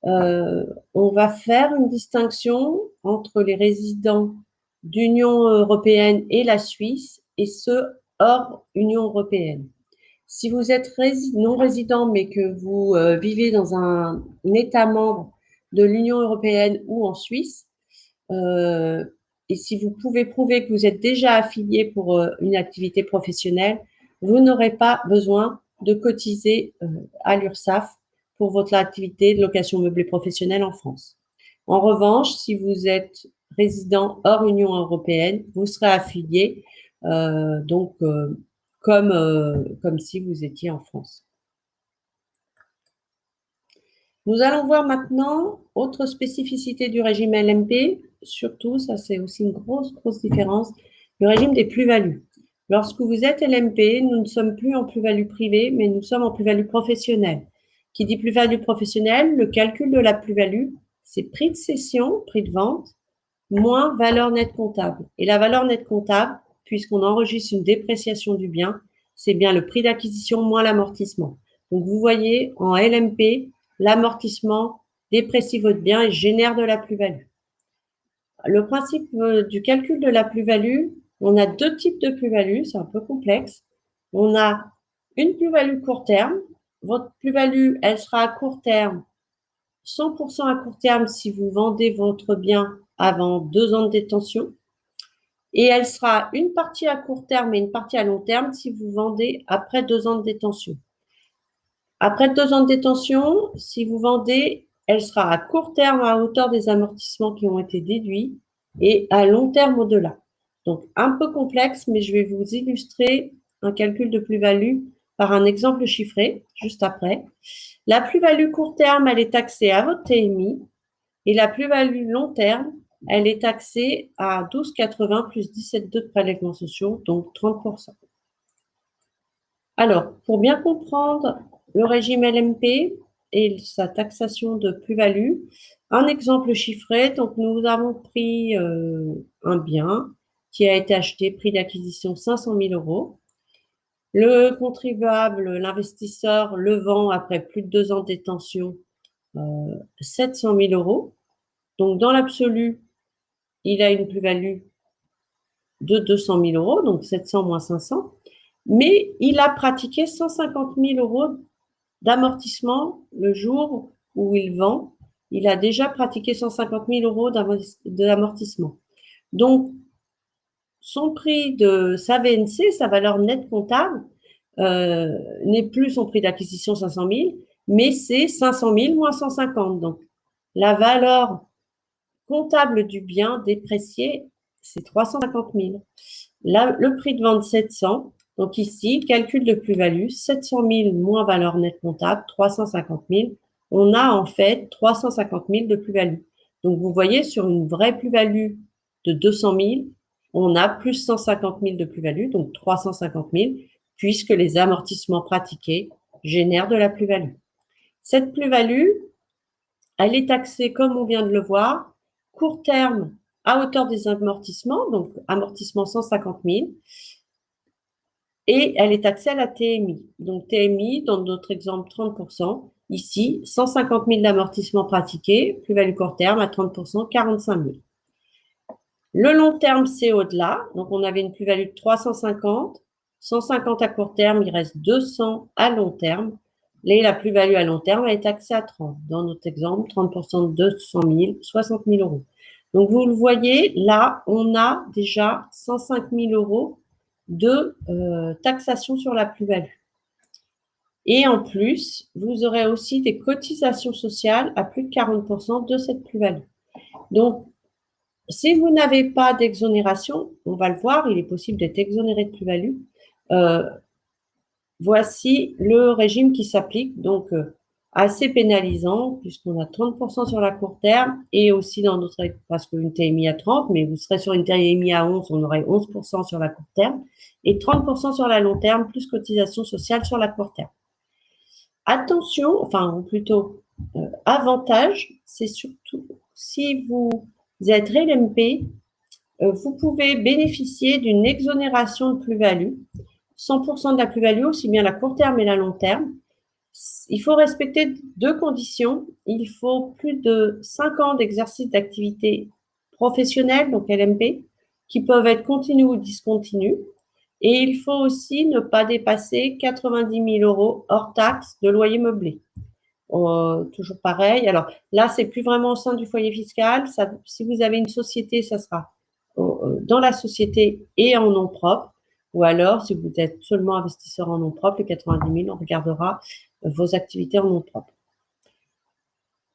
On va faire une distinction entre les résidents d'Union européenne et la Suisse et ceux hors Union européenne. Si vous êtes non-résident mais que vous vivez dans un État membre de l'Union européenne ou en Suisse, et si vous pouvez prouver que vous êtes déjà affilié pour une activité professionnelle, vous n'aurez pas besoin de cotiser à l'URSSAF pour votre activité de location meublée professionnelle en France. En revanche, si vous êtes résident hors Union européenne, vous serez affilié comme si vous étiez en France. Nous allons voir maintenant autre spécificité du régime LMP, surtout, ça c'est aussi une grosse différence, le régime des plus-values. Lorsque vous êtes LMP, nous ne sommes plus en plus-value privée, mais nous sommes en plus-value professionnelle. Qui dit plus-value professionnelle, le calcul de la plus-value, c'est prix de cession, prix de vente, moins valeur nette comptable. Et la valeur nette comptable, puisqu'on enregistre une dépréciation du bien, c'est bien le prix d'acquisition moins l'amortissement. Donc, vous voyez, en LMP, l'amortissement déprécie votre bien et génère de la plus-value. Le principe du calcul de la plus-value, on a 2 types de plus-value, c'est un peu complexe. On a une plus-value court terme, votre plus-value, elle sera à court terme, 100% à court terme si vous vendez votre bien avant 2 ans de détention. Et elle sera une partie à court terme et une partie à long terme si vous vendez après 2 ans de détention. Après 2 ans de détention, si vous vendez, elle sera à court terme à hauteur des amortissements qui ont été déduits et à long terme au-delà. Donc, un peu complexe, mais je vais vous illustrer un calcul de plus-value par un exemple chiffré juste après. La plus-value court terme, elle est taxée à votre TMI et la plus-value long terme, elle est taxée à 12,80 plus 17,2 de prélèvements sociaux, donc 30%. Alors, pour bien comprendre le régime LMP et sa taxation de plus-value, un exemple chiffré. Donc, nous avons pris un bien qui a été acheté, prix d'acquisition 500 000 euros. Le contribuable, l'investisseur, le vend après plus de 2 ans de détention, 700 000 euros. Donc, dans l'absolu, il a une plus-value de 200 000 euros, donc 700 moins 500. Mais il a pratiqué 150 000 euros d'amortissement le jour où il vend. Il a déjà pratiqué 150 000 euros d'amortissement. Donc, son prix de sa VNC, sa valeur nette comptable, n'est plus son prix d'acquisition 500 000, mais c'est 500 000 moins 150. Donc, la valeur comptable du bien déprécié, c'est 350 000. Là, le prix de vente 700. Donc ici, calcul de plus-value, 700 000 moins valeur nette comptable, 350 000. On a en fait 350 000 de plus-value. Donc vous voyez, sur une vraie plus-value de 200 000, on a plus 150 000 de plus-value, donc 350 000, puisque les amortissements pratiqués génèrent de la plus-value. Cette plus-value, elle est taxée, comme on vient de le voir, court terme à hauteur des amortissements, donc amortissement 150 000, et elle est taxée à la TMI. Donc TMI, dans notre exemple, 30%. Ici, 150 000 d'amortissement pratiqué, plus-value court terme à 30%, 45 000. Le long terme, c'est au-delà. Donc on avait une plus-value de 350, 150 à court terme, il reste 200 à long terme. Et la plus-value à long terme, elle est taxée à 30. Dans notre exemple, 30% de 200 000, 60 000 euros. Donc vous le voyez, là, on a déjà 105 000 euros de taxation sur la plus-value. Et en plus, vous aurez aussi des cotisations sociales à plus de 40% de cette plus-value. Donc, si vous n'avez pas d'exonération, on va le voir, il est possible d'être exonéré de plus-value. Voici le régime qui s'applique, donc assez pénalisant, puisqu'on a 30% sur la court terme, et aussi dans notre, parce qu'une TMI à 30, mais vous serez sur une TMI à 11, on aurait 11% sur la court terme, et 30% sur la long terme, plus cotisation sociale sur la court terme. Attention, enfin, ou plutôt avantage, c'est surtout si vous êtes RLMP, vous pouvez bénéficier d'une exonération de plus-value, 100% de la plus-value, aussi bien la court terme et la long terme. Il faut respecter 2 conditions. Il faut plus de 5 ans d'exercice d'activité professionnelle, donc LMP, qui peuvent être continues ou discontinues. Et il faut aussi ne pas dépasser 90 000 euros hors taxe de loyer meublé. Toujours pareil. Alors là, c'est plus vraiment au sein du foyer fiscal. Ça, si vous avez une société, ça sera dans la société et en nom propre. Ou alors, si vous êtes seulement investisseur en nom propre, les 90 000, on regardera vos activités en nom propre.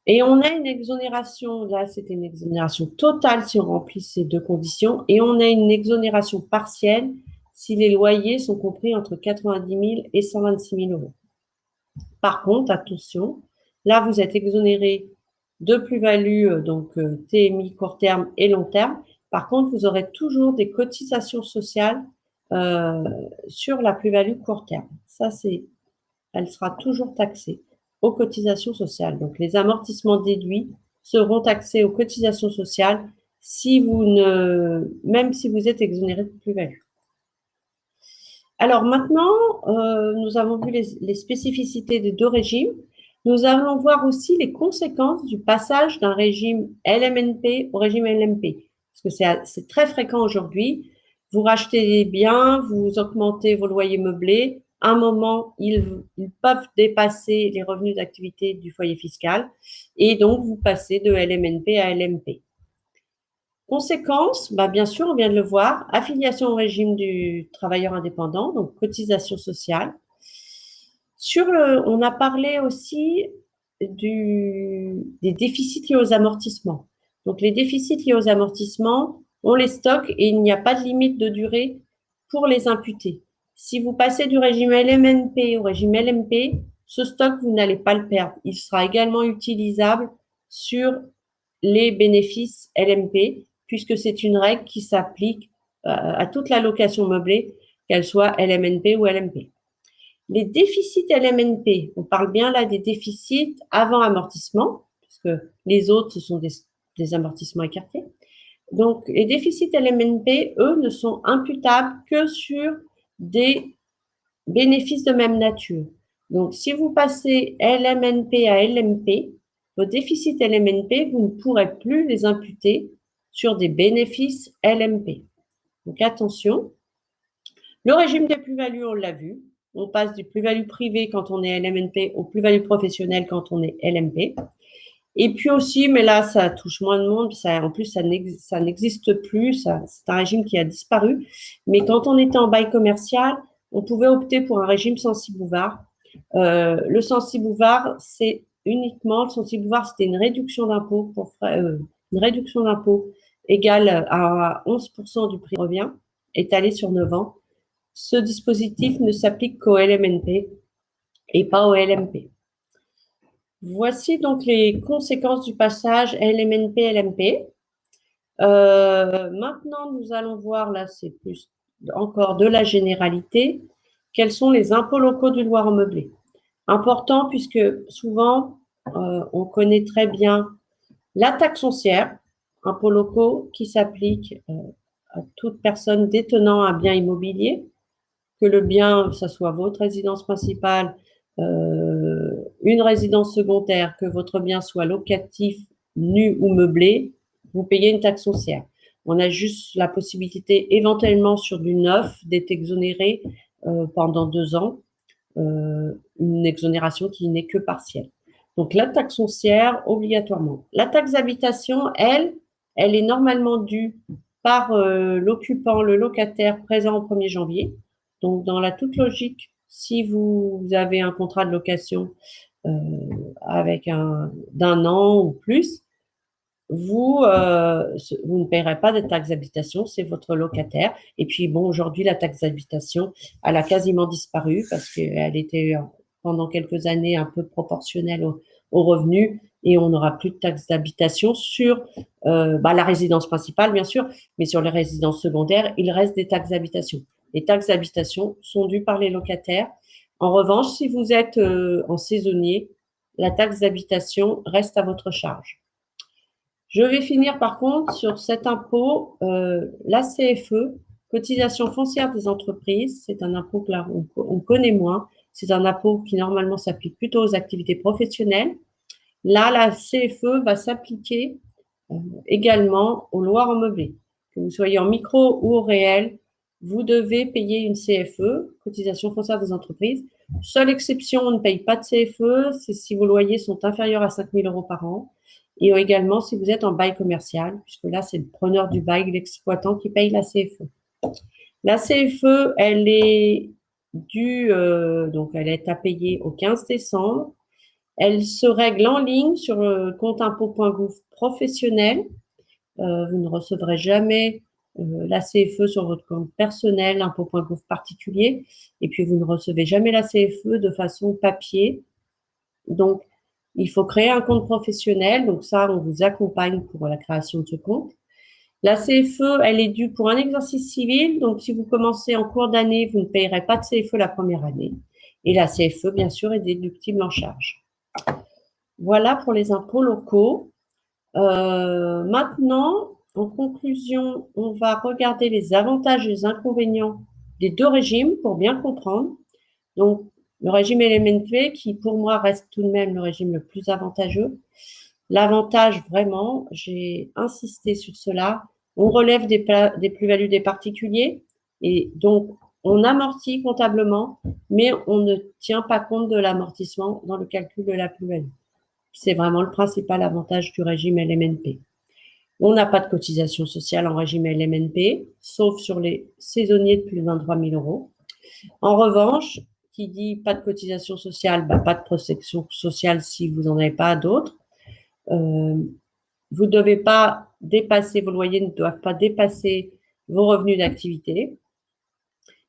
Et on a une exonération, là c'était une exonération totale si on remplit ces 2 conditions, et on a une exonération partielle si les loyers sont compris entre 90 000 et 126 000 euros. Par contre, attention, là vous êtes exonéré de plus-value, donc TMI court terme et long terme. Par contre, vous aurez toujours des cotisations sociales sur la plus-value court terme. Ça, elle sera toujours taxée aux cotisations sociales. Donc, les amortissements déduits seront taxés aux cotisations sociales même si vous êtes exonéré de plus-value. Alors maintenant, nous avons vu les spécificités des 2 régimes. Nous allons voir aussi les conséquences du passage d'un régime LMNP au régime LMP. Parce que c'est très fréquent aujourd'hui. Vous rachetez des biens, vous augmentez vos loyers meublés, un moment, ils peuvent dépasser les revenus d'activité du foyer fiscal et donc vous passez de LMNP à LMP. Conséquence, bah bien sûr, on vient de le voir, affiliation au régime du travailleur indépendant, donc cotisation sociale. On a parlé aussi des déficits liés aux amortissements. Donc, les déficits liés aux amortissements, on les stocke et il n'y a pas de limite de durée pour les imputer. Si vous passez du régime LMNP au régime LMP, ce stock, vous n'allez pas le perdre. Il sera également utilisable sur les bénéfices LMP, puisque c'est une règle qui s'applique à toute la location meublée, qu'elle soit LMNP ou LMP. Les déficits LMNP, on parle bien là des déficits avant amortissement, puisque les autres, ce sont des amortissements écartés. Donc, les déficits LMNP, eux, ne sont imputables que sur des bénéfices de même nature. Donc, si vous passez LMNP à LMP, vos déficits LMNP, vous ne pourrez plus les imputer sur des bénéfices LMP. Donc, attention. Le régime des plus-values, on l'a vu. On passe du plus-value privé quand on est LMNP au plus-value professionnel quand on est LMP. Et puis aussi, mais là, ça touche moins de monde. En plus, ça n'existe plus. C'est un régime qui a disparu. Mais quand on était en bail commercial, on pouvait opter pour un régime Censi-Bouvard. Le Censi-Bouvard, c'est uniquement, le Censi-Bouvard, c'était une réduction d'impôt égale à 11% du prix de revient, étalé sur 9 ans. Ce dispositif ne s'applique qu'au LMNP et pas au LMP. Voici donc les conséquences du passage LMNP-LMP. Maintenant, nous allons voir, là c'est plus encore de la généralité, quels sont les impôts locaux du Loire en meublé. Important puisque souvent, on connaît très bien la taxe foncière, impôts locaux qui s'applique à toute personne détenant un bien immobilier, que le bien, ça soit votre résidence principale, une résidence secondaire, que votre bien soit locatif, nu ou meublé, vous payez une taxe foncière. On a juste la possibilité, éventuellement sur du neuf, d'être exonéré pendant 2 ans, une exonération qui n'est que partielle. Donc la taxe foncière, obligatoirement. La taxe d'habitation, elle est normalement due par l'occupant, le locataire présent au 1er janvier. Donc, dans la toute logique, si vous avez un contrat de location avec d'un an ou plus, vous ne paierez pas de taxe d'habitation, c'est votre locataire. Et puis, bon, aujourd'hui, la taxe d'habitation, elle a quasiment disparu parce qu'elle était pendant quelques années un peu proportionnelle aux revenus et on n'aura plus de taxe d'habitation sur la résidence principale, bien sûr, mais sur les résidences secondaires, il reste des taxes d'habitation. Les taxes d'habitation sont dues par les locataires. En revanche, si vous êtes en saisonnier, la taxe d'habitation reste à votre charge. Je vais finir par contre sur cet impôt, la CFE, cotisation foncière des entreprises. C'est un impôt que là, on connaît moins. C'est un impôt qui normalement s'applique plutôt aux activités professionnelles. Là, la CFE va s'appliquer également aux loyers en meublé. Que vous soyez en micro ou au réel, vous devez payer une CFE, cotisation foncière des entreprises. Seule exception, on ne paye pas de CFE, c'est si vos loyers sont inférieurs à 5 000 € par an. Et également si vous êtes en bail commercial, puisque là, c'est le preneur du bail, l'exploitant qui paye la CFE. La CFE, elle est due, donc elle est à payer au 15 décembre. Elle se règle en ligne sur le compte impôt.gouv professionnel. Vous ne recevrez jamais la CFE sur votre compte personnel, impôt.gouv particulier. Et puis, vous ne recevez jamais la CFE de façon papier. Donc, il faut créer un compte professionnel. Donc, ça, on vous accompagne pour la création de ce compte. La CFE, elle est due pour un exercice civil. Donc, si vous commencez en cours d'année, vous ne payerez pas de CFE la première année. Et la CFE, bien sûr, est déductible en charge. Voilà pour les impôts locaux. Maintenant, en conclusion, on va regarder les avantages et les inconvénients des deux régimes pour bien comprendre. Donc, le régime LMNP qui, pour moi, reste tout de même le régime le plus avantageux. L'avantage, vraiment, j'ai insisté sur cela, on relève des plus-values des particuliers et donc on amortit comptablement, mais on ne tient pas compte de l'amortissement dans le calcul de la plus-value. C'est vraiment le principal avantage du régime LMNP. On n'a pas de cotisation sociale en régime LMNP, sauf sur les saisonniers de plus de 23 000 euros. En revanche, qui dit pas de cotisation sociale, pas de protection sociale si vous n'en avez pas d'autres. Vous ne devez pas dépasser, vos loyers ne doivent pas dépasser vos revenus d'activité.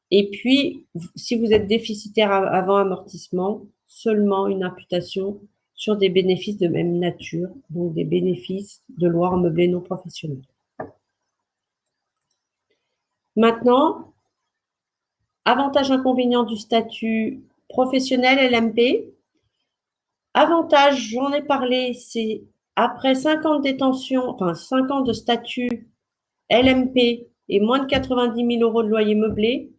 Et puis, si vous êtes déficitaire avant amortissement, seulement une imputation sur des bénéfices de même nature, donc des bénéfices de loi en meublé non professionnel. Maintenant, avantages inconvénients du statut professionnel LMP. Avantage, j'en ai parlé, c'est après 5 ans de détention, enfin 5 ans de statut LMP et moins de 90 000 euros de loyer meublé,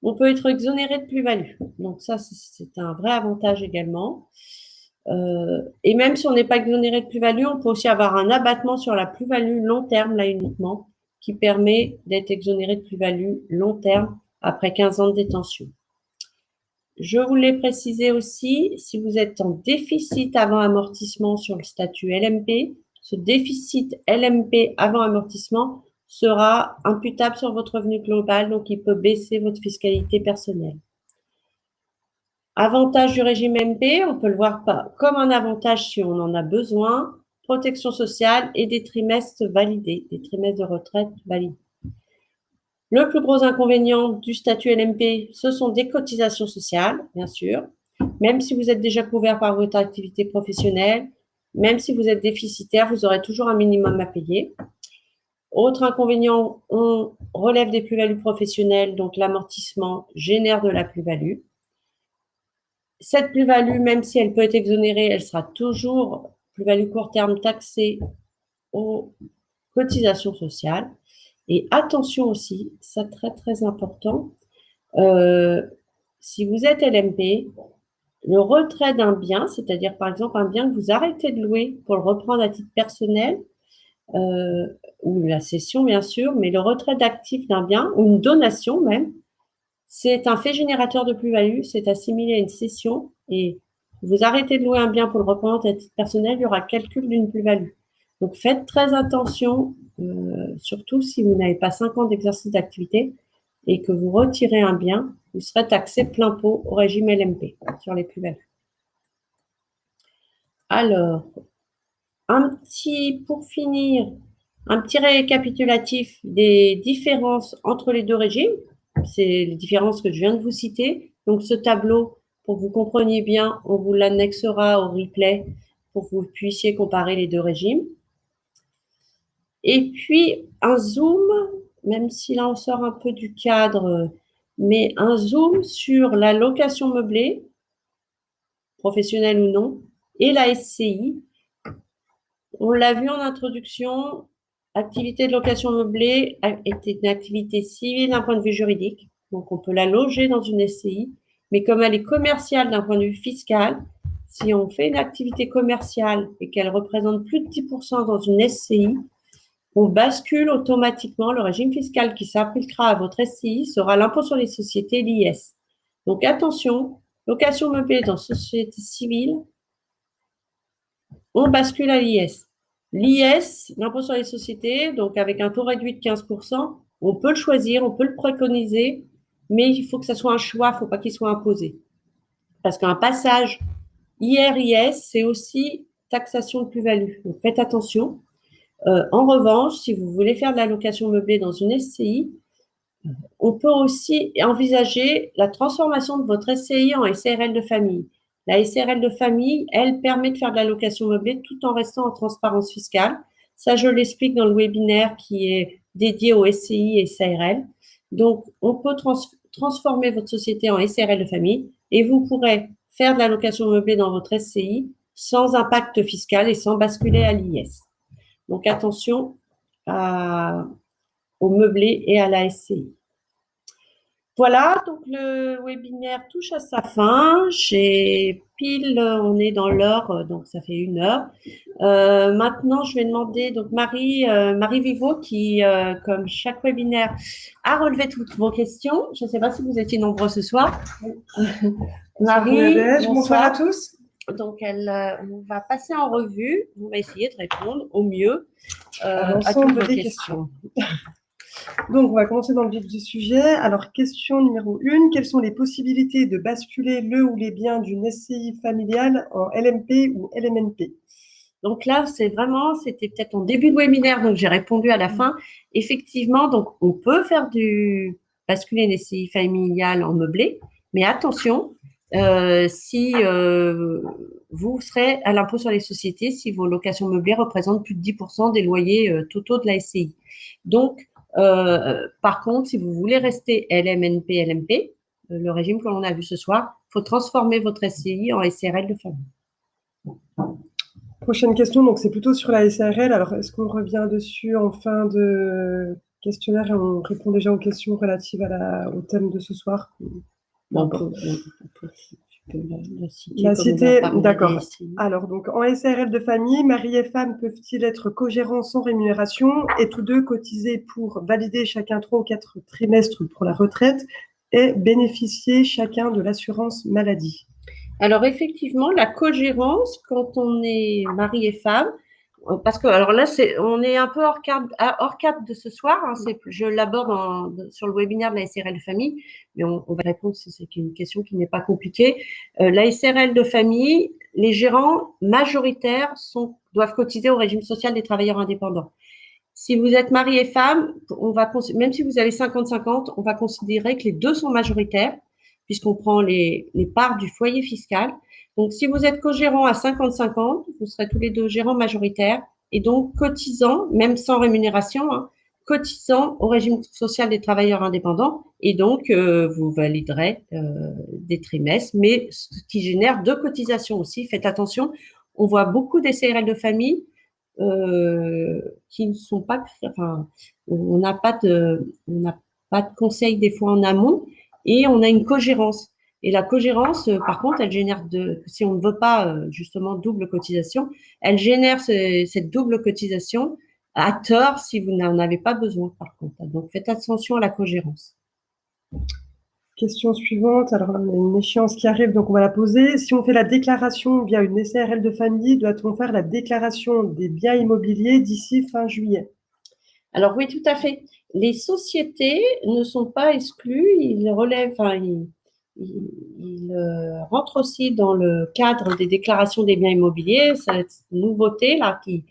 on peut être exonéré de plus-value. Donc ça, c'est un vrai avantage également. Et même si on n'est pas exonéré de plus-value, on peut aussi avoir un abattement sur la plus-value long terme, là uniquement, qui permet d'être exonéré de plus-value long terme après 15 ans de détention. Je voulais préciser aussi, si vous êtes en déficit avant amortissement sur le statut LMP, ce déficit LMP avant amortissement sera imputable sur votre revenu global, donc il peut baisser votre fiscalité personnelle. Avantage du régime MP, on peut le voir comme un avantage si on en a besoin, protection sociale et des trimestres validés, des trimestres de retraite validés. Le plus gros inconvénient du statut LMP, ce sont des cotisations sociales, bien sûr, même si vous êtes déjà couvert par votre activité professionnelle, même si vous êtes déficitaire, vous aurez toujours un minimum à payer. Autre inconvénient, on relève des plus-values professionnelles, donc l'amortissement génère de la plus-value. Cette plus-value, même si elle peut être exonérée, elle sera toujours plus-value court terme taxée aux cotisations sociales. Et attention aussi, c'est très très important, si vous êtes LMP, le retrait d'un bien, c'est-à-dire par exemple un bien que vous arrêtez de louer pour le reprendre à titre personnel, ou la cession bien sûr, mais le retrait d'actifs d'un bien, ou une donation même, c'est un fait générateur de plus-value, c'est assimilé à une cession, et vous arrêtez de louer un bien pour le reprendre à titre personnel, il y aura calcul d'une plus-value. Donc faites très attention, surtout si vous n'avez pas 5 ans d'exercice d'activité et que vous retirez un bien, vous serez taxé plein pot au régime LMP sur les plus-values. Alors, pour finir, un petit récapitulatif des différences entre les deux régimes. C'est les différences que je viens de vous citer. Donc ce tableau, pour que vous compreniez bien, on vous l'annexera au replay pour que vous puissiez comparer les deux régimes. Et puis, un zoom, même si là on sort un peu du cadre, mais un zoom sur la location meublée, professionnelle ou non, et la SCI. On l'a vu en introduction, activité de location meublée est une activité civile d'un point de vue juridique, donc on peut la loger dans une SCI, mais comme elle est commerciale d'un point de vue fiscal, si on fait une activité commerciale et qu'elle représente plus de 10% dans une SCI, on bascule automatiquement, le régime fiscal qui s'appliquera à votre SCI sera l'impôt sur les sociétés, l'IS. Donc attention, location meublée dans société civile, on bascule à l'IS. L'IS, l'impôt sur les sociétés, donc avec un taux réduit de 15%, on peut le choisir, on peut le préconiser, mais il faut que ça soit un choix, il ne faut pas qu'il soit imposé. Parce qu'un passage IR-IS, c'est aussi taxation de plus-value. Donc faites attention. En revanche, si vous voulez faire de la location meublée dans une SCI, on peut aussi envisager la transformation de votre SCI en SARL de famille. La SARL de famille, elle permet de faire de la location meublée tout en restant en transparence fiscale. Ça, je l'explique dans le webinaire qui est dédié aux SCI et SARL. Donc, on peut transformer votre société en SARL de famille et vous pourrez faire de la location meublée dans votre SCI sans impact fiscal et sans basculer à l'IS. Donc, attention au meublé et à la SCI. Voilà, donc le webinaire touche à sa fin. On est dans l'heure, donc ça fait 1 heure. Maintenant, je vais demander donc Marie Vivo qui, comme chaque webinaire, a relevé toutes vos questions. Je ne sais pas si vous étiez nombreux ce soir. Marie, bonsoir à tous. Donc, on va passer en revue. On va essayer de répondre au mieux à toutes vos questions. Donc, on va commencer dans le vif du sujet. Alors, question numéro 1. Quelles sont les possibilités de basculer le ou les biens d'une SCI familiale en LMP ou LMNP? Donc là, c'était peut-être en début de webinaire, donc j'ai répondu à la fin. Effectivement, donc on peut faire basculer une SCI familiale en meublé, mais attention, si vous serez à l'impôt sur les sociétés si vos locations meublées représentent plus de 10% des loyers totaux de la SCI. Donc, par contre, si vous voulez rester LMNP, LMP, le régime que l'on a vu ce soir, il faut transformer votre SCI en SRL de famille. Prochaine question, donc c'est plutôt sur la SARL. Alors, est-ce qu'on revient dessus en fin de questionnaire et on répond déjà aux questions relatives au thème de ce soir? La citer, d'accord. Alors, donc, en SARL de famille, mari et femme peuvent-ils être co-gérants sans rémunération et tous deux cotiser pour valider chacun 3 ou 4 trimestres pour la retraite et bénéficier chacun de l'assurance maladie? Alors, effectivement, la co-gérance, quand on est mari et femme, parce que, alors là, on est un peu hors cadre de ce soir. Hein, je l'aborde sur le webinaire de la SRL de famille, mais on va répondre si c'est une question qui n'est pas compliquée. La SRL de famille, les gérants majoritaires doivent cotiser au régime social des travailleurs indépendants. Si vous êtes mari et femme, même si vous avez 50-50, on va considérer que les deux sont majoritaires, puisqu'on prend les parts du foyer fiscal. Donc, si vous êtes co-gérant à 50-50, vous serez tous les deux gérants majoritaires et donc cotisant, même sans rémunération, cotisant au régime social des travailleurs indépendants. Et donc, vous validerez des trimestres, mais ce qui génère 2 cotisations aussi. Faites attention, on voit beaucoup des CRL de famille qui ne sont pas, enfin, on n'a pas de conseil des fois en amont et on a une cogérance. Et la cogérance, par contre, elle génère si on ne veut pas justement double cotisation, elle génère cette double cotisation à tort si vous n'en avez pas besoin, par contre. Donc, faites attention à la cogérance. Question suivante. Alors, on a une échéance qui arrive, donc on va la poser. Si on fait la déclaration via une SARL de famille, doit-on faire la déclaration des biens immobiliers d'ici fin juillet? Alors oui, tout à fait. Les sociétés ne sont pas exclues. Ils relèvent, ils rentrent aussi dans le cadre des déclarations des biens immobiliers. Cette nouveauté là qui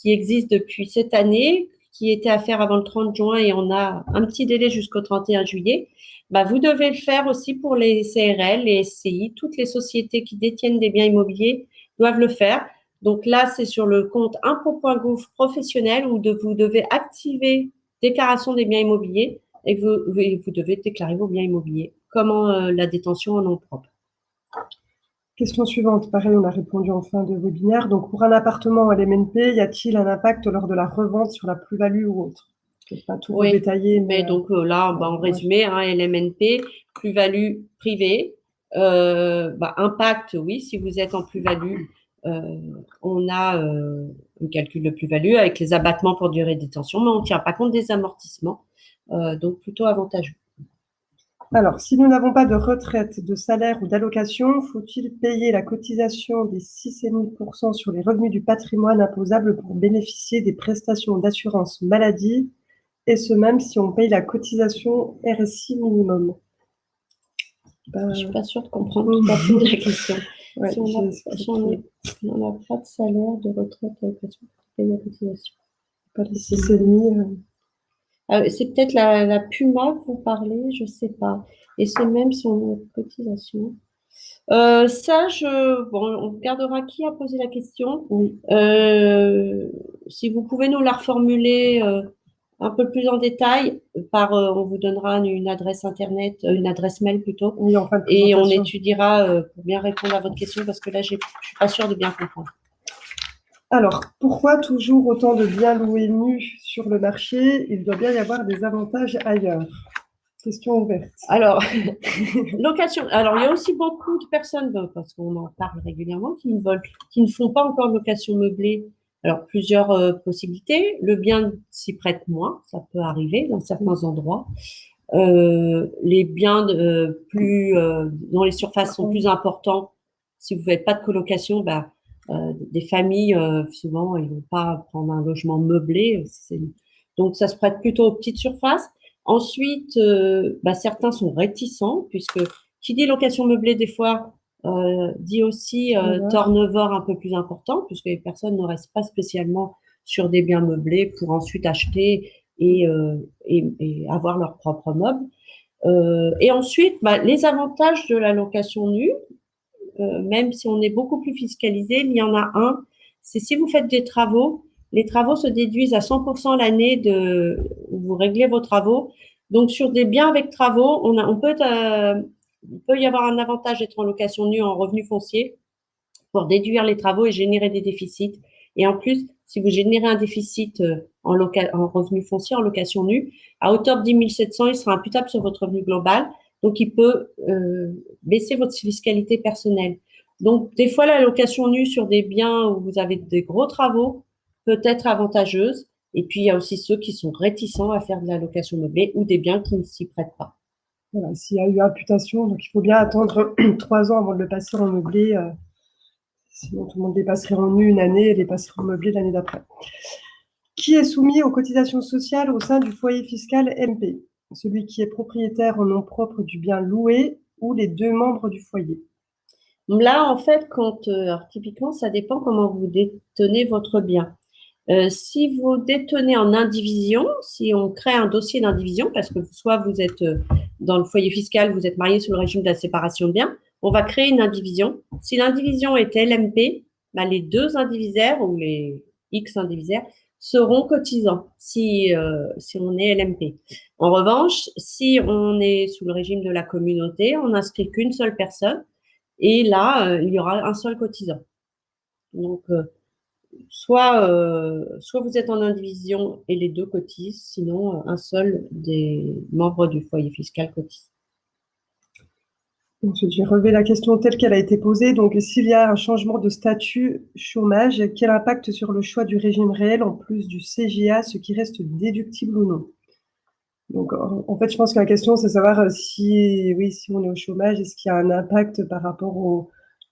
existe depuis cette année, qui était à faire avant le 30 juin et on a un petit délai jusqu'au 31 juillet. Vous devez le faire aussi pour les CRL, les SCI, toutes les sociétés qui détiennent des biens immobiliers doivent le faire. Donc là, c'est sur le compte impôt.gouv professionnel où vous devez activer déclaration des biens immobiliers et vous devez déclarer vos biens immobiliers, comme la détention en nom propre. Question suivante. Pareil, on a répondu en fin de webinaire. Donc, pour un appartement en LMNP, y a-t-il un impact lors de la revente sur la plus-value ou autre? Pas tout détaillé, mais donc là, en résumé, LMNP, plus-value privée, impact, oui, si vous êtes en plus-value, on a un calcul de plus-value avec les abattements pour durée de détention, mais on ne tient pas compte des amortissements, donc plutôt avantageux. Alors, si nous n'avons pas de retraite, de salaire ou d'allocation, faut-il payer la cotisation des 6,5% sur les revenus du patrimoine imposable pour bénéficier des prestations d'assurance maladie, et ce même si on paye la cotisation RSI minimum? Je ne suis pas sûre de comprendre tout à fait la question. Ouais, si on n'a pas de salaire, de retraite, d'allocation, pour payer la cotisation. Pas les 6,5%. C'est peut-être la PUMA que vous parlez, je ne sais pas. Et c'est même si on a une cotisation. On regardera qui a posé la question. Oui. Si vous pouvez nous la reformuler un peu plus en détail, on vous donnera une adresse internet, une adresse mail plutôt. Oui, et on étudiera pour bien répondre à votre question parce que là, je ne suis pas sûre de bien comprendre. Alors, pourquoi toujours autant de biens loués nus sur le marché? Il doit bien y avoir des avantages ailleurs. Question ouverte. Alors, location. Alors, il y a aussi beaucoup de personnes, parce qu'on en parle régulièrement, qui ne font pas encore de location meublée. Alors, plusieurs possibilités. Le bien s'y prête moins, ça peut arriver dans certains endroits. Les biens dont les surfaces sont plus importantes, si vous faites pas de colocation, des familles, souvent, ils vont pas prendre un logement meublé. Donc, ça se prête plutôt aux petites surfaces. Ensuite, certains sont réticents, puisque qui dit location meublée, des fois, dit aussi turnover un peu plus important, puisque les personnes ne restent pas spécialement sur des biens meublés pour ensuite acheter et avoir leur propre meuble. Et ensuite, les avantages de la location nue, même si on est beaucoup plus fiscalisé, il y en a un, c'est si vous faites des travaux, les travaux se déduisent à 100% l'année où vous réglez vos travaux. Donc, sur des biens avec travaux, il peut y avoir un avantage d'être en location nue en revenu foncier pour déduire les travaux et générer des déficits. Et en plus, si vous générez un déficit en revenu foncier, en location nue, à hauteur de 10 700, il sera imputable sur votre revenu global. Donc, il peut baisser votre fiscalité personnelle. Donc, des fois, la location nue sur des biens où vous avez des gros travaux peut être avantageuse. Et puis, il y a aussi ceux qui sont réticents à faire de la location meublée ou des biens qui ne s'y prêtent pas. Voilà, s'il y a eu imputation, donc il faut bien attendre 3 ans avant de le passer en meublé. Sinon, tout le monde les passerait en nu une année et les passerait en meublé l'année d'après. Qui est soumis aux cotisations sociales au sein du foyer fiscal MP? Celui qui est propriétaire en nom propre du bien loué ou les 2 membres du foyer? Là, en fait, alors, typiquement, ça dépend comment vous détenez votre bien. Si vous détenez en indivision, si on crée un dossier d'indivision, parce que soit vous êtes dans le foyer fiscal, vous êtes marié sous le régime de la séparation de biens, on va créer une indivision. Si l'indivision est LMP, les 2 indivisaires ou les X indivisaires seront cotisants si on est LMP. En revanche, si on est sous le régime de la communauté, on n'inscrit qu'une seule personne et là, il y aura un seul cotisant. Donc, soit vous êtes en indivision et les 2 cotisent, sinon un seul des membres du foyer fiscal cotise. Donc, j'ai relevé la question telle qu'elle a été posée. Donc, s'il y a un changement de statut chômage, quel impact sur le choix du régime réel en plus du CGA, ce qui reste déductible ou non? Donc, en fait, je pense que la question, c'est savoir si on est au chômage, est-ce qu'il y a un impact par rapport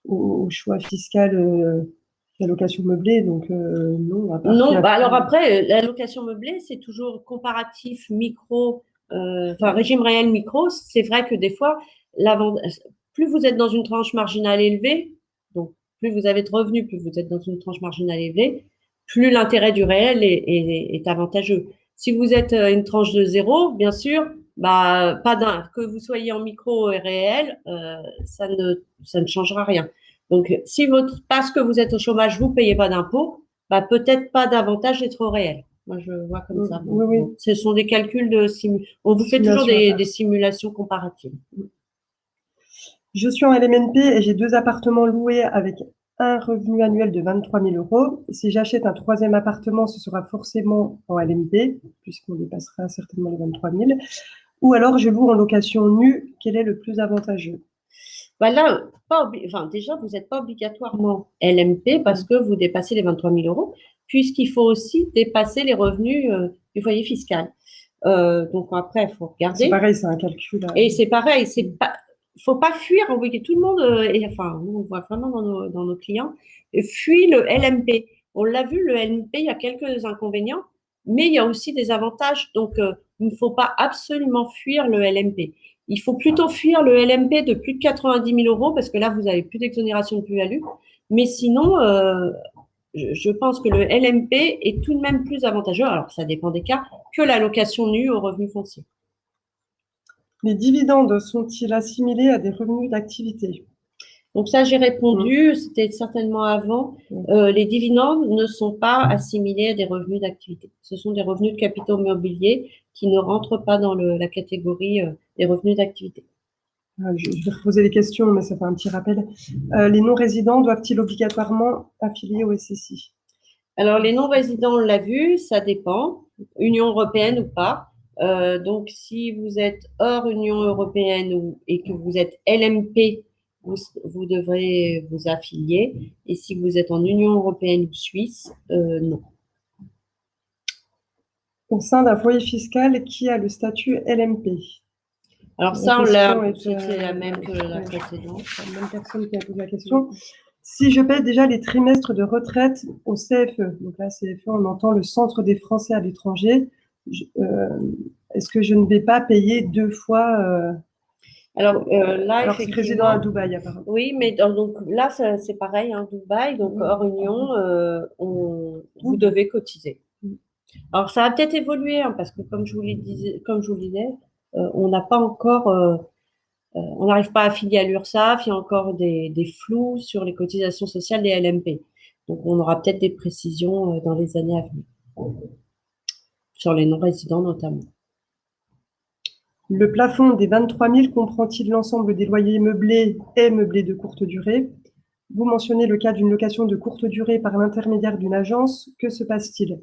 au choix fiscal de la location meublée. Donc, non. Non, alors après, la location meublée, c'est toujours comparatif micro, régime réel micro. C'est vrai que des fois, plus vous êtes dans une tranche marginale élevée, donc plus vous avez de revenus, plus vous êtes dans une tranche marginale élevée, plus l'intérêt du réel est avantageux. Si vous êtes une tranche de 0, bien sûr, que vous soyez en micro et réel, ça ne changera rien. Donc, si parce que vous êtes au chômage, vous payez pas d'impôts, peut-être pas d'avantage d'être au réel. Moi, je vois comme ça. Oui. Ce sont des calculs on vous fait toujours des simulations comparatives. Je suis en LMNP et j'ai 2 appartements loués avec un revenu annuel de 23 000 €. Si j'achète un 3e appartement, ce sera forcément en LMP, puisqu'on dépassera certainement les 23 000. Ou alors, je loue en location nue. Quel est le plus avantageux? Là, déjà, vous n'êtes pas obligatoirement LMP parce que vous dépassez les 23 000 €, puisqu'il faut aussi dépasser les revenus du foyer fiscal. Donc après, il faut regarder. C'est pareil, c'est un calcul. Et c'est pareil, il faut pas fuir. Tout le monde, nous, on voit vraiment dans nos clients, fuit le LMP. On l'a vu, le LMP, il y a quelques inconvénients, mais il y a aussi des avantages. Donc, il ne faut pas absolument fuir le LMP. Il faut plutôt fuir le LMP de plus de 90 000 € parce que là, vous n'avez plus d'exonération de plus-value. Mais sinon, je pense que le LMP est tout de même plus avantageux, alors ça dépend des cas, que la location nue au revenu foncier. Les dividendes sont-ils assimilés à des revenus d'activité? Donc ça, j'ai répondu, c'était certainement avant. Les dividendes ne sont pas assimilés à des revenus d'activité. Ce sont des revenus de capitaux mobiliers qui ne rentrent pas dans la catégorie des revenus d'activité. Je vais reposer les questions, mais ça fait un petit rappel. Les non-résidents doivent-ils obligatoirement affilier au SSI? Alors, les non-résidents, on l'a vu, ça dépend, Union européenne ou pas. Donc, si vous êtes hors Union européenne et que vous êtes LMP, vous devrez vous affilier. Et si vous êtes en Union européenne ou suisse, non. Au sein d'un foyer fiscal qui a le statut LMP. Alors ça, c'était la même que la précédente. La même personne qui a posé la question. Si je paie déjà les trimestres de retraite au CFE, donc là, CFE, on entend le Centre des Français à l'étranger, est-ce que je ne vais pas payer 2 fois Alors là, alors effectivement, c'est résident à Dubaï, apparemment. Oui, mais donc là, c'est pareil, hein, Dubaï, donc hors Union, vous devez cotiser. Alors ça a peut-être évolué, hein, parce que comme je vous le disais, on n'a pas encore, on n'arrive pas à affilier à l'URSSAF, il y a encore des flous sur les cotisations sociales des LMP. Donc on aura peut-être des précisions dans les années à venir, sur les non-résidents notamment. Le plafond des 23 000 comprend-il l'ensemble des loyers meublés et meublés de courte durée? Vous mentionnez le cas d'une location de courte durée par l'intermédiaire d'une agence. Que se passe-t-il?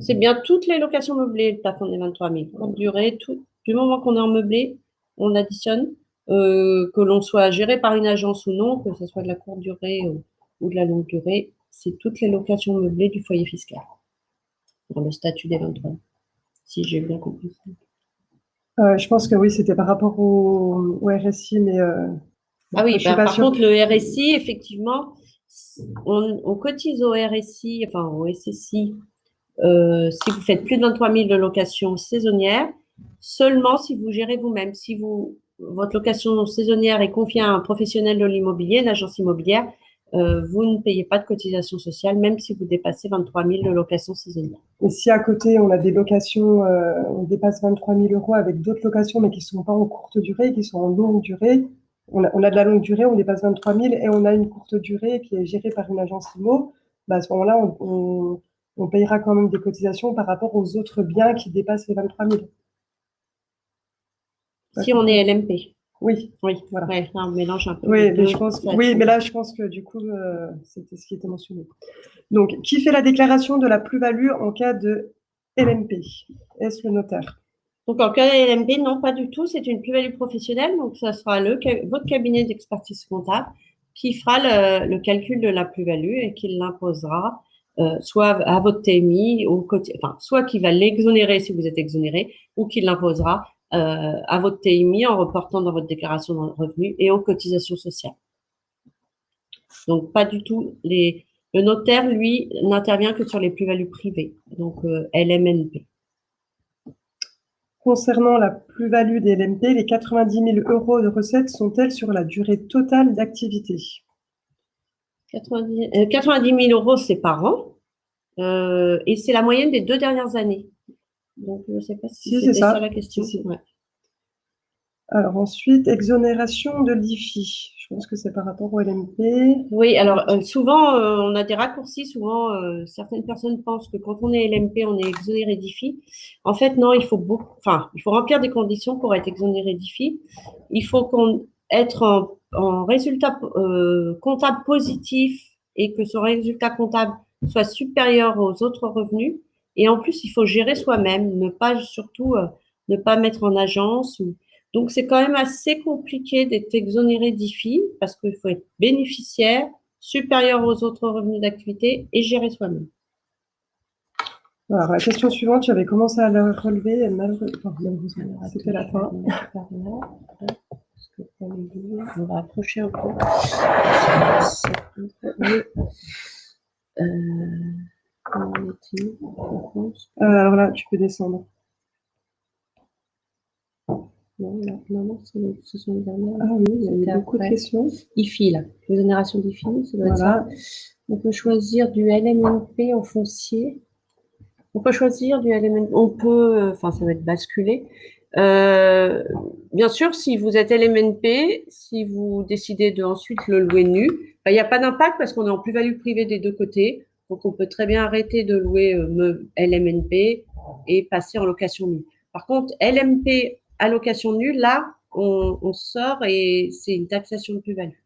C'est bien toutes les locations meublées, le plafond des 23 000. Courte durée, du moment qu'on est en meublé, on additionne, que l'on soit géré par une agence ou non, que ce soit de la courte durée ou de la longue durée, c'est toutes les locations meublées du foyer fiscal, dans le statut des 23 000, si j'ai bien compris ça. Je pense que oui, c'était par rapport au RSI, mais Ah oui, je suis pas par sûre. contre, le RSI, effectivement, on cotise au RSI, enfin au SSI, si vous faites plus de 23 000 de location saisonnière, seulement si vous gérez vous-même. Si votre location saisonnière est confiée à un professionnel de l'immobilier, une agence immobilière, vous ne payez pas de cotisation sociale, même si vous dépassez 23 000 de location saisonnière. Et si à côté, on a des locations, on dépasse 23 000 euros avec d'autres locations, mais qui ne sont pas en courte durée, qui sont en longue durée, on a de la longue durée, on dépasse 23 000 et on a une courte durée qui est gérée par une agence IMO, à ce moment-là, on payera quand même des cotisations par rapport aux autres biens qui dépassent les 23 000. Si on est LMP. Oui, voilà. Ouais, on mélange un peu. Oui, mais là, je pense que du coup, c'était ce qui était mentionné. Donc, qui fait la déclaration de la plus-value en cas de LMP? Est-ce le notaire? Donc, en cas de LMP, non, pas du tout. C'est une plus-value professionnelle. Donc, ça sera votre cabinet d'expertise comptable qui fera le calcul de la plus-value et qui l'imposera soit à votre TMI, soit qui va l'exonérer si vous êtes exonéré, ou qui l'imposera à votre TMI en reportant dans votre déclaration de revenus et aux cotisations sociales. Donc, pas du tout. Le notaire, lui, n'intervient que sur les plus-values privées, donc LMNP. Concernant la plus-value des LMP, les 90 000 euros de recettes sont-elles sur la durée totale d'activité? 90 000 euros, c'est par an. Et c'est la moyenne des 2 dernières années. Donc, je ne sais pas si c'était ça la question. Si. Ouais. Alors ensuite, exonération de l'IFI. Je pense que c'est par rapport au LMP. Oui, alors souvent, on a des raccourcis. Souvent, certaines personnes pensent que quand on est LMP, on est exonéré d'IFI. En fait, non, il faut remplir des conditions pour être exonéré d'IFI. Il faut être en résultat comptable positif et que son résultat comptable soit supérieur aux autres revenus. Et en plus, il faut gérer soi-même, ne pas mettre en agence. Donc, c'est quand même assez compliqué d'être exonéré d'IFI parce qu'il faut être bénéficiaire, supérieur aux autres revenus d'activité et gérer soi-même. Alors, la question suivante, j'avais commencé à la relever, malheureusement, c'était la fin. On va approcher un peu. Alors là, tu peux descendre. Non, ce sont les dernières. Ah oui, il y a beaucoup de questions. IFI, là. L'exonération d'IFI, ça doit être ça. On peut choisir du LMNP en foncier. On peut choisir du LMNP. Ça va être basculé. Bien sûr, si vous êtes LMNP, si vous décidez de ensuite le louer nu, il n'y a pas d'impact parce qu'on est en plus-value privée des deux côtés. Donc, on peut très bien arrêter de louer LMNP et passer en location nue. Par contre, LMP à location nue, là, on sort et c'est une taxation de plus-value.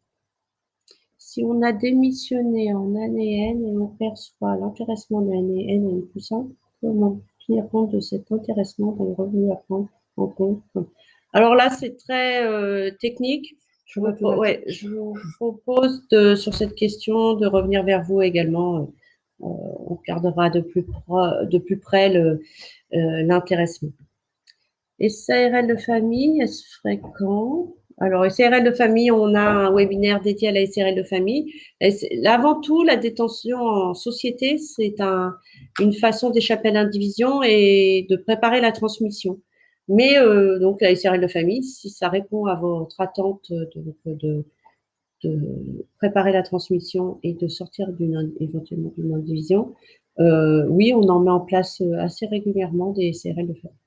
Si on a démissionné en année N et on perçoit l'intéressement de l'année N et N+1, comment tenir compte de cet intéressement dans le revenu à prendre en compte? Alors là, c'est très technique. Je vous propose sur cette question de revenir vers vous également. On regardera de plus près l'intéressement. Et SARL de famille, est-ce fréquent? Alors, SARL de famille, on a un webinaire dédié à la SARL de famille. Avant tout, la détention en société, c'est une façon d'échapper à l'indivision et de préparer la transmission. Mais donc, la SARL de famille, si ça répond à votre attente de préparer la transmission et de sortir éventuellement d'une indivision, oui, on en met en place assez régulièrement des SARL de famille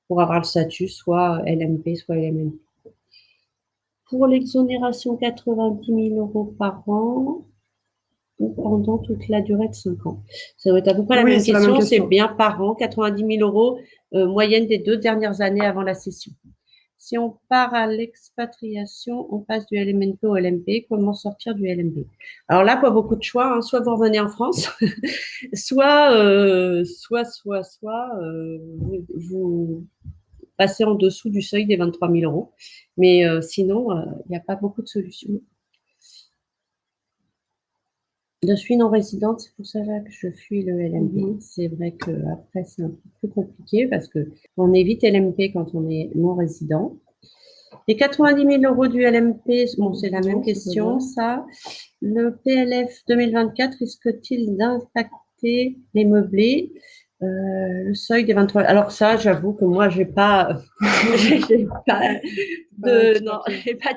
pour avoir le statut soit LMP, soit LMNP. Pour l'exonération, 90 000 euros par an pendant toute la durée de 5 ans. Ça doit être à peu près la même question, c'est bien par an, 90 000 euros moyenne des 2 dernières années avant la cession. Si on part à l'expatriation, on passe du LMNP au LMP. Comment sortir du LMP? Alors là, pas beaucoup de choix. Soit vous revenez en France, soit vous passer en dessous du seuil des 23 000 euros. Mais sinon, il n'y a pas beaucoup de solutions. Je suis non-résidente, c'est pour ça que je fuis le LMP. C'est vrai qu'après, c'est un peu plus compliqué parce qu'on évite LMP quand on est non-résident. Les 90 000 euros du LMP, bon, c'est la même question, ça. Le PLF 2024 risque-t-il d'impacter les meublés? Le seuil des 23. Alors ça, j'avoue que moi, j'ai pas de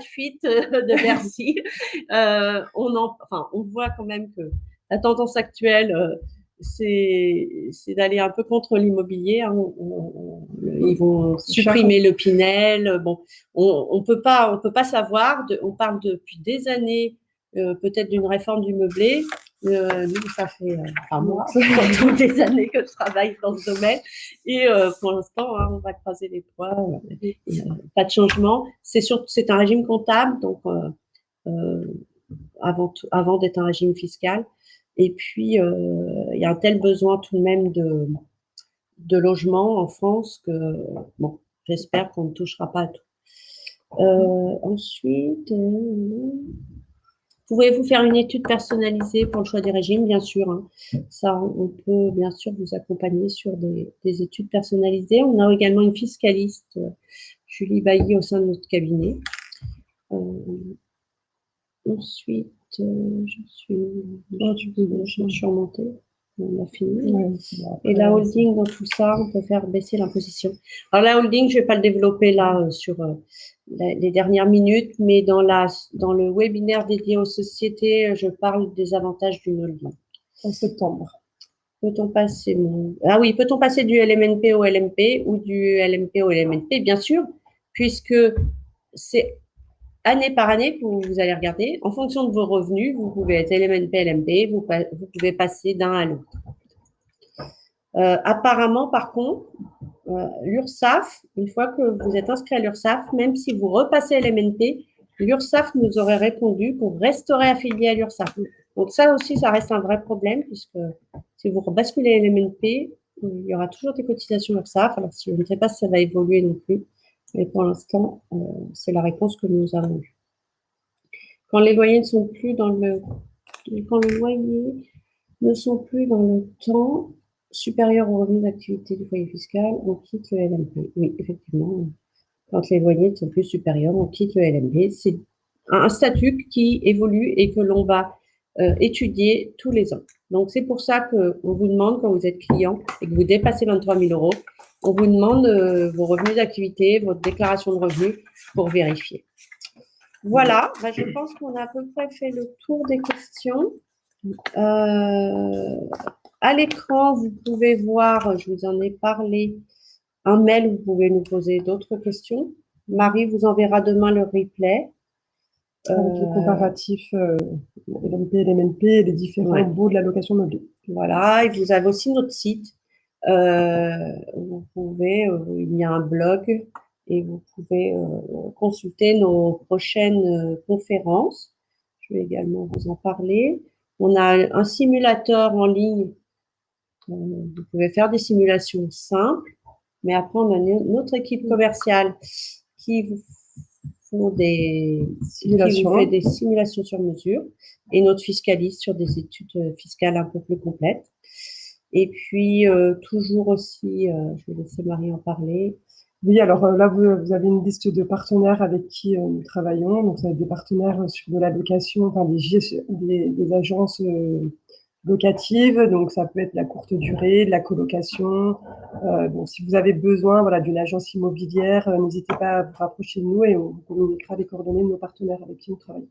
fuite de Bercy. On voit quand même que la tendance actuelle, c'est d'aller un peu contre l'immobilier. Hein. Ils vont supprimer le Pinel. Bon, on peut pas savoir. On parle depuis des années, peut-être d'une réforme du meublé. Nous, ça fait moi, surtout des années que je travaille dans ce domaine. Et pour l'instant, on va croiser les doigts. Pas de changement. C'est un régime comptable, donc avant d'être un régime fiscal. Et puis, il y a un tel besoin tout de même de logement en France que, bon, j'espère qu'on ne touchera pas à tout. Ensuite, pouvez-vous faire une étude personnalisée pour le choix des régimes? Bien sûr. Hein. Ça, on peut bien sûr vous accompagner sur des études personnalisées. On a également une fiscaliste, Julie Bailly, au sein de notre cabinet. Ensuite, je suis remontée. On a fini. Et la holding, dans tout ça, on peut faire baisser l'imposition. Alors, la holding, je ne vais pas le développer là sur les dernières minutes, mais dans le webinaire dédié aux sociétés, je parle des avantages d'une holding. En septembre. Peut-on passer du LMNP au LMP ou du LMP au LMNP? Bien sûr, puisque c'est année par année, vous allez regarder, en fonction de vos revenus, vous pouvez être LMNP, LMP, vous pouvez passer d'un à l'autre. Apparemment, par contre, l'URSSAF, une fois que vous êtes inscrit à l'URSSAF, même si vous repassez LMNP, l'URSSAF nous aurait répondu qu'on resterait affilié à l'URSSAF. Donc ça aussi, ça reste un vrai problème, puisque si vous rebasculez LMNP, il y aura toujours des cotisations URSSAF. Alors, je ne sais pas si ça va évoluer non plus. Mais pour l'instant, c'est la réponse que nous avons eue. Quand les loyers ne sont plus dans le temps supérieur au revenu d'activité du foyer fiscal, on quitte le LMP. Oui, effectivement, quand les loyers ne sont plus supérieurs, on quitte le LMP. C'est un statut qui évolue et que l'on va étudier tous les ans. Donc, c'est pour ça qu'on vous demande, quand vous êtes client et que vous dépassez 23 000 euros, on vous demande vos revenus d'activité, votre déclaration de revenus pour vérifier. Voilà, je pense qu'on a à peu près fait le tour des questions. À l'écran, vous pouvez voir, je vous en ai parlé, un mail où vous pouvez nous poser d'autres questions. Marie vous enverra demain le replay. Avec les comparatifs LMP, LMNP et les différents baux de la location meublée. Voilà, et vous avez aussi notre site. Vous pouvez, il y a un blog et vous pouvez consulter nos prochaines conférences. Je vais également vous en parler. On a un simulateur en ligne Vous pouvez faire des simulations simples, mais après, on a notre équipe commerciale qui vous fait des simulations sur mesure et notre fiscaliste sur des études fiscales un peu plus complètes. Et puis, toujours aussi, je vais laisser Marie en parler. Oui, alors là, vous avez une liste de partenaires avec qui nous travaillons. Donc, ça va être des partenaires sur de la location, enfin des agences locatives. Donc, ça peut être la courte durée, de la colocation. Donc, si vous avez besoin, voilà, d'une agence immobilière, n'hésitez pas à vous rapprocher de nous et on vous communiquera les coordonnées de nos partenaires avec qui nous travaillons.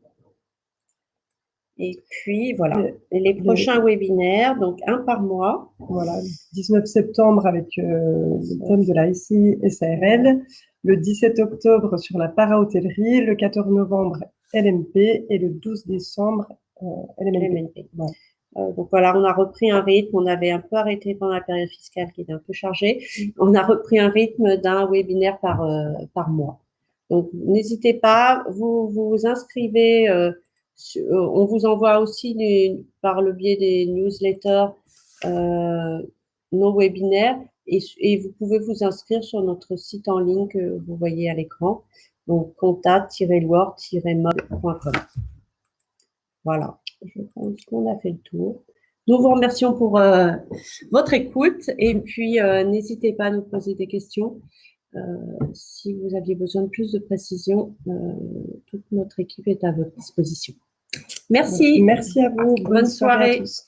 Et puis, voilà, les prochains webinaires, donc un par mois. Voilà, le 19 septembre avec le thème de la SI SARL, le 17 octobre sur la para-hôtellerie, le 14 novembre LMP et le 12 décembre LMNP. Voilà. Donc voilà, on a repris un rythme, on avait un peu arrêté pendant la période fiscale qui était un peu chargée. On a repris un rythme d'un webinaire par mois. Donc n'hésitez pas, vous vous inscrivez, on vous envoie aussi par le biais des newsletters nos webinaires et vous pouvez vous inscrire sur notre site en ligne que vous voyez à l'écran, donc contact-word-mode.com. Voilà. Je pense qu'on a fait le tour. Nous vous remercions pour votre écoute et puis n'hésitez pas à nous poser des questions. Si vous aviez besoin de plus de précision, toute notre équipe est à votre disposition. Merci. Merci à vous. Bonne soirée. À tous.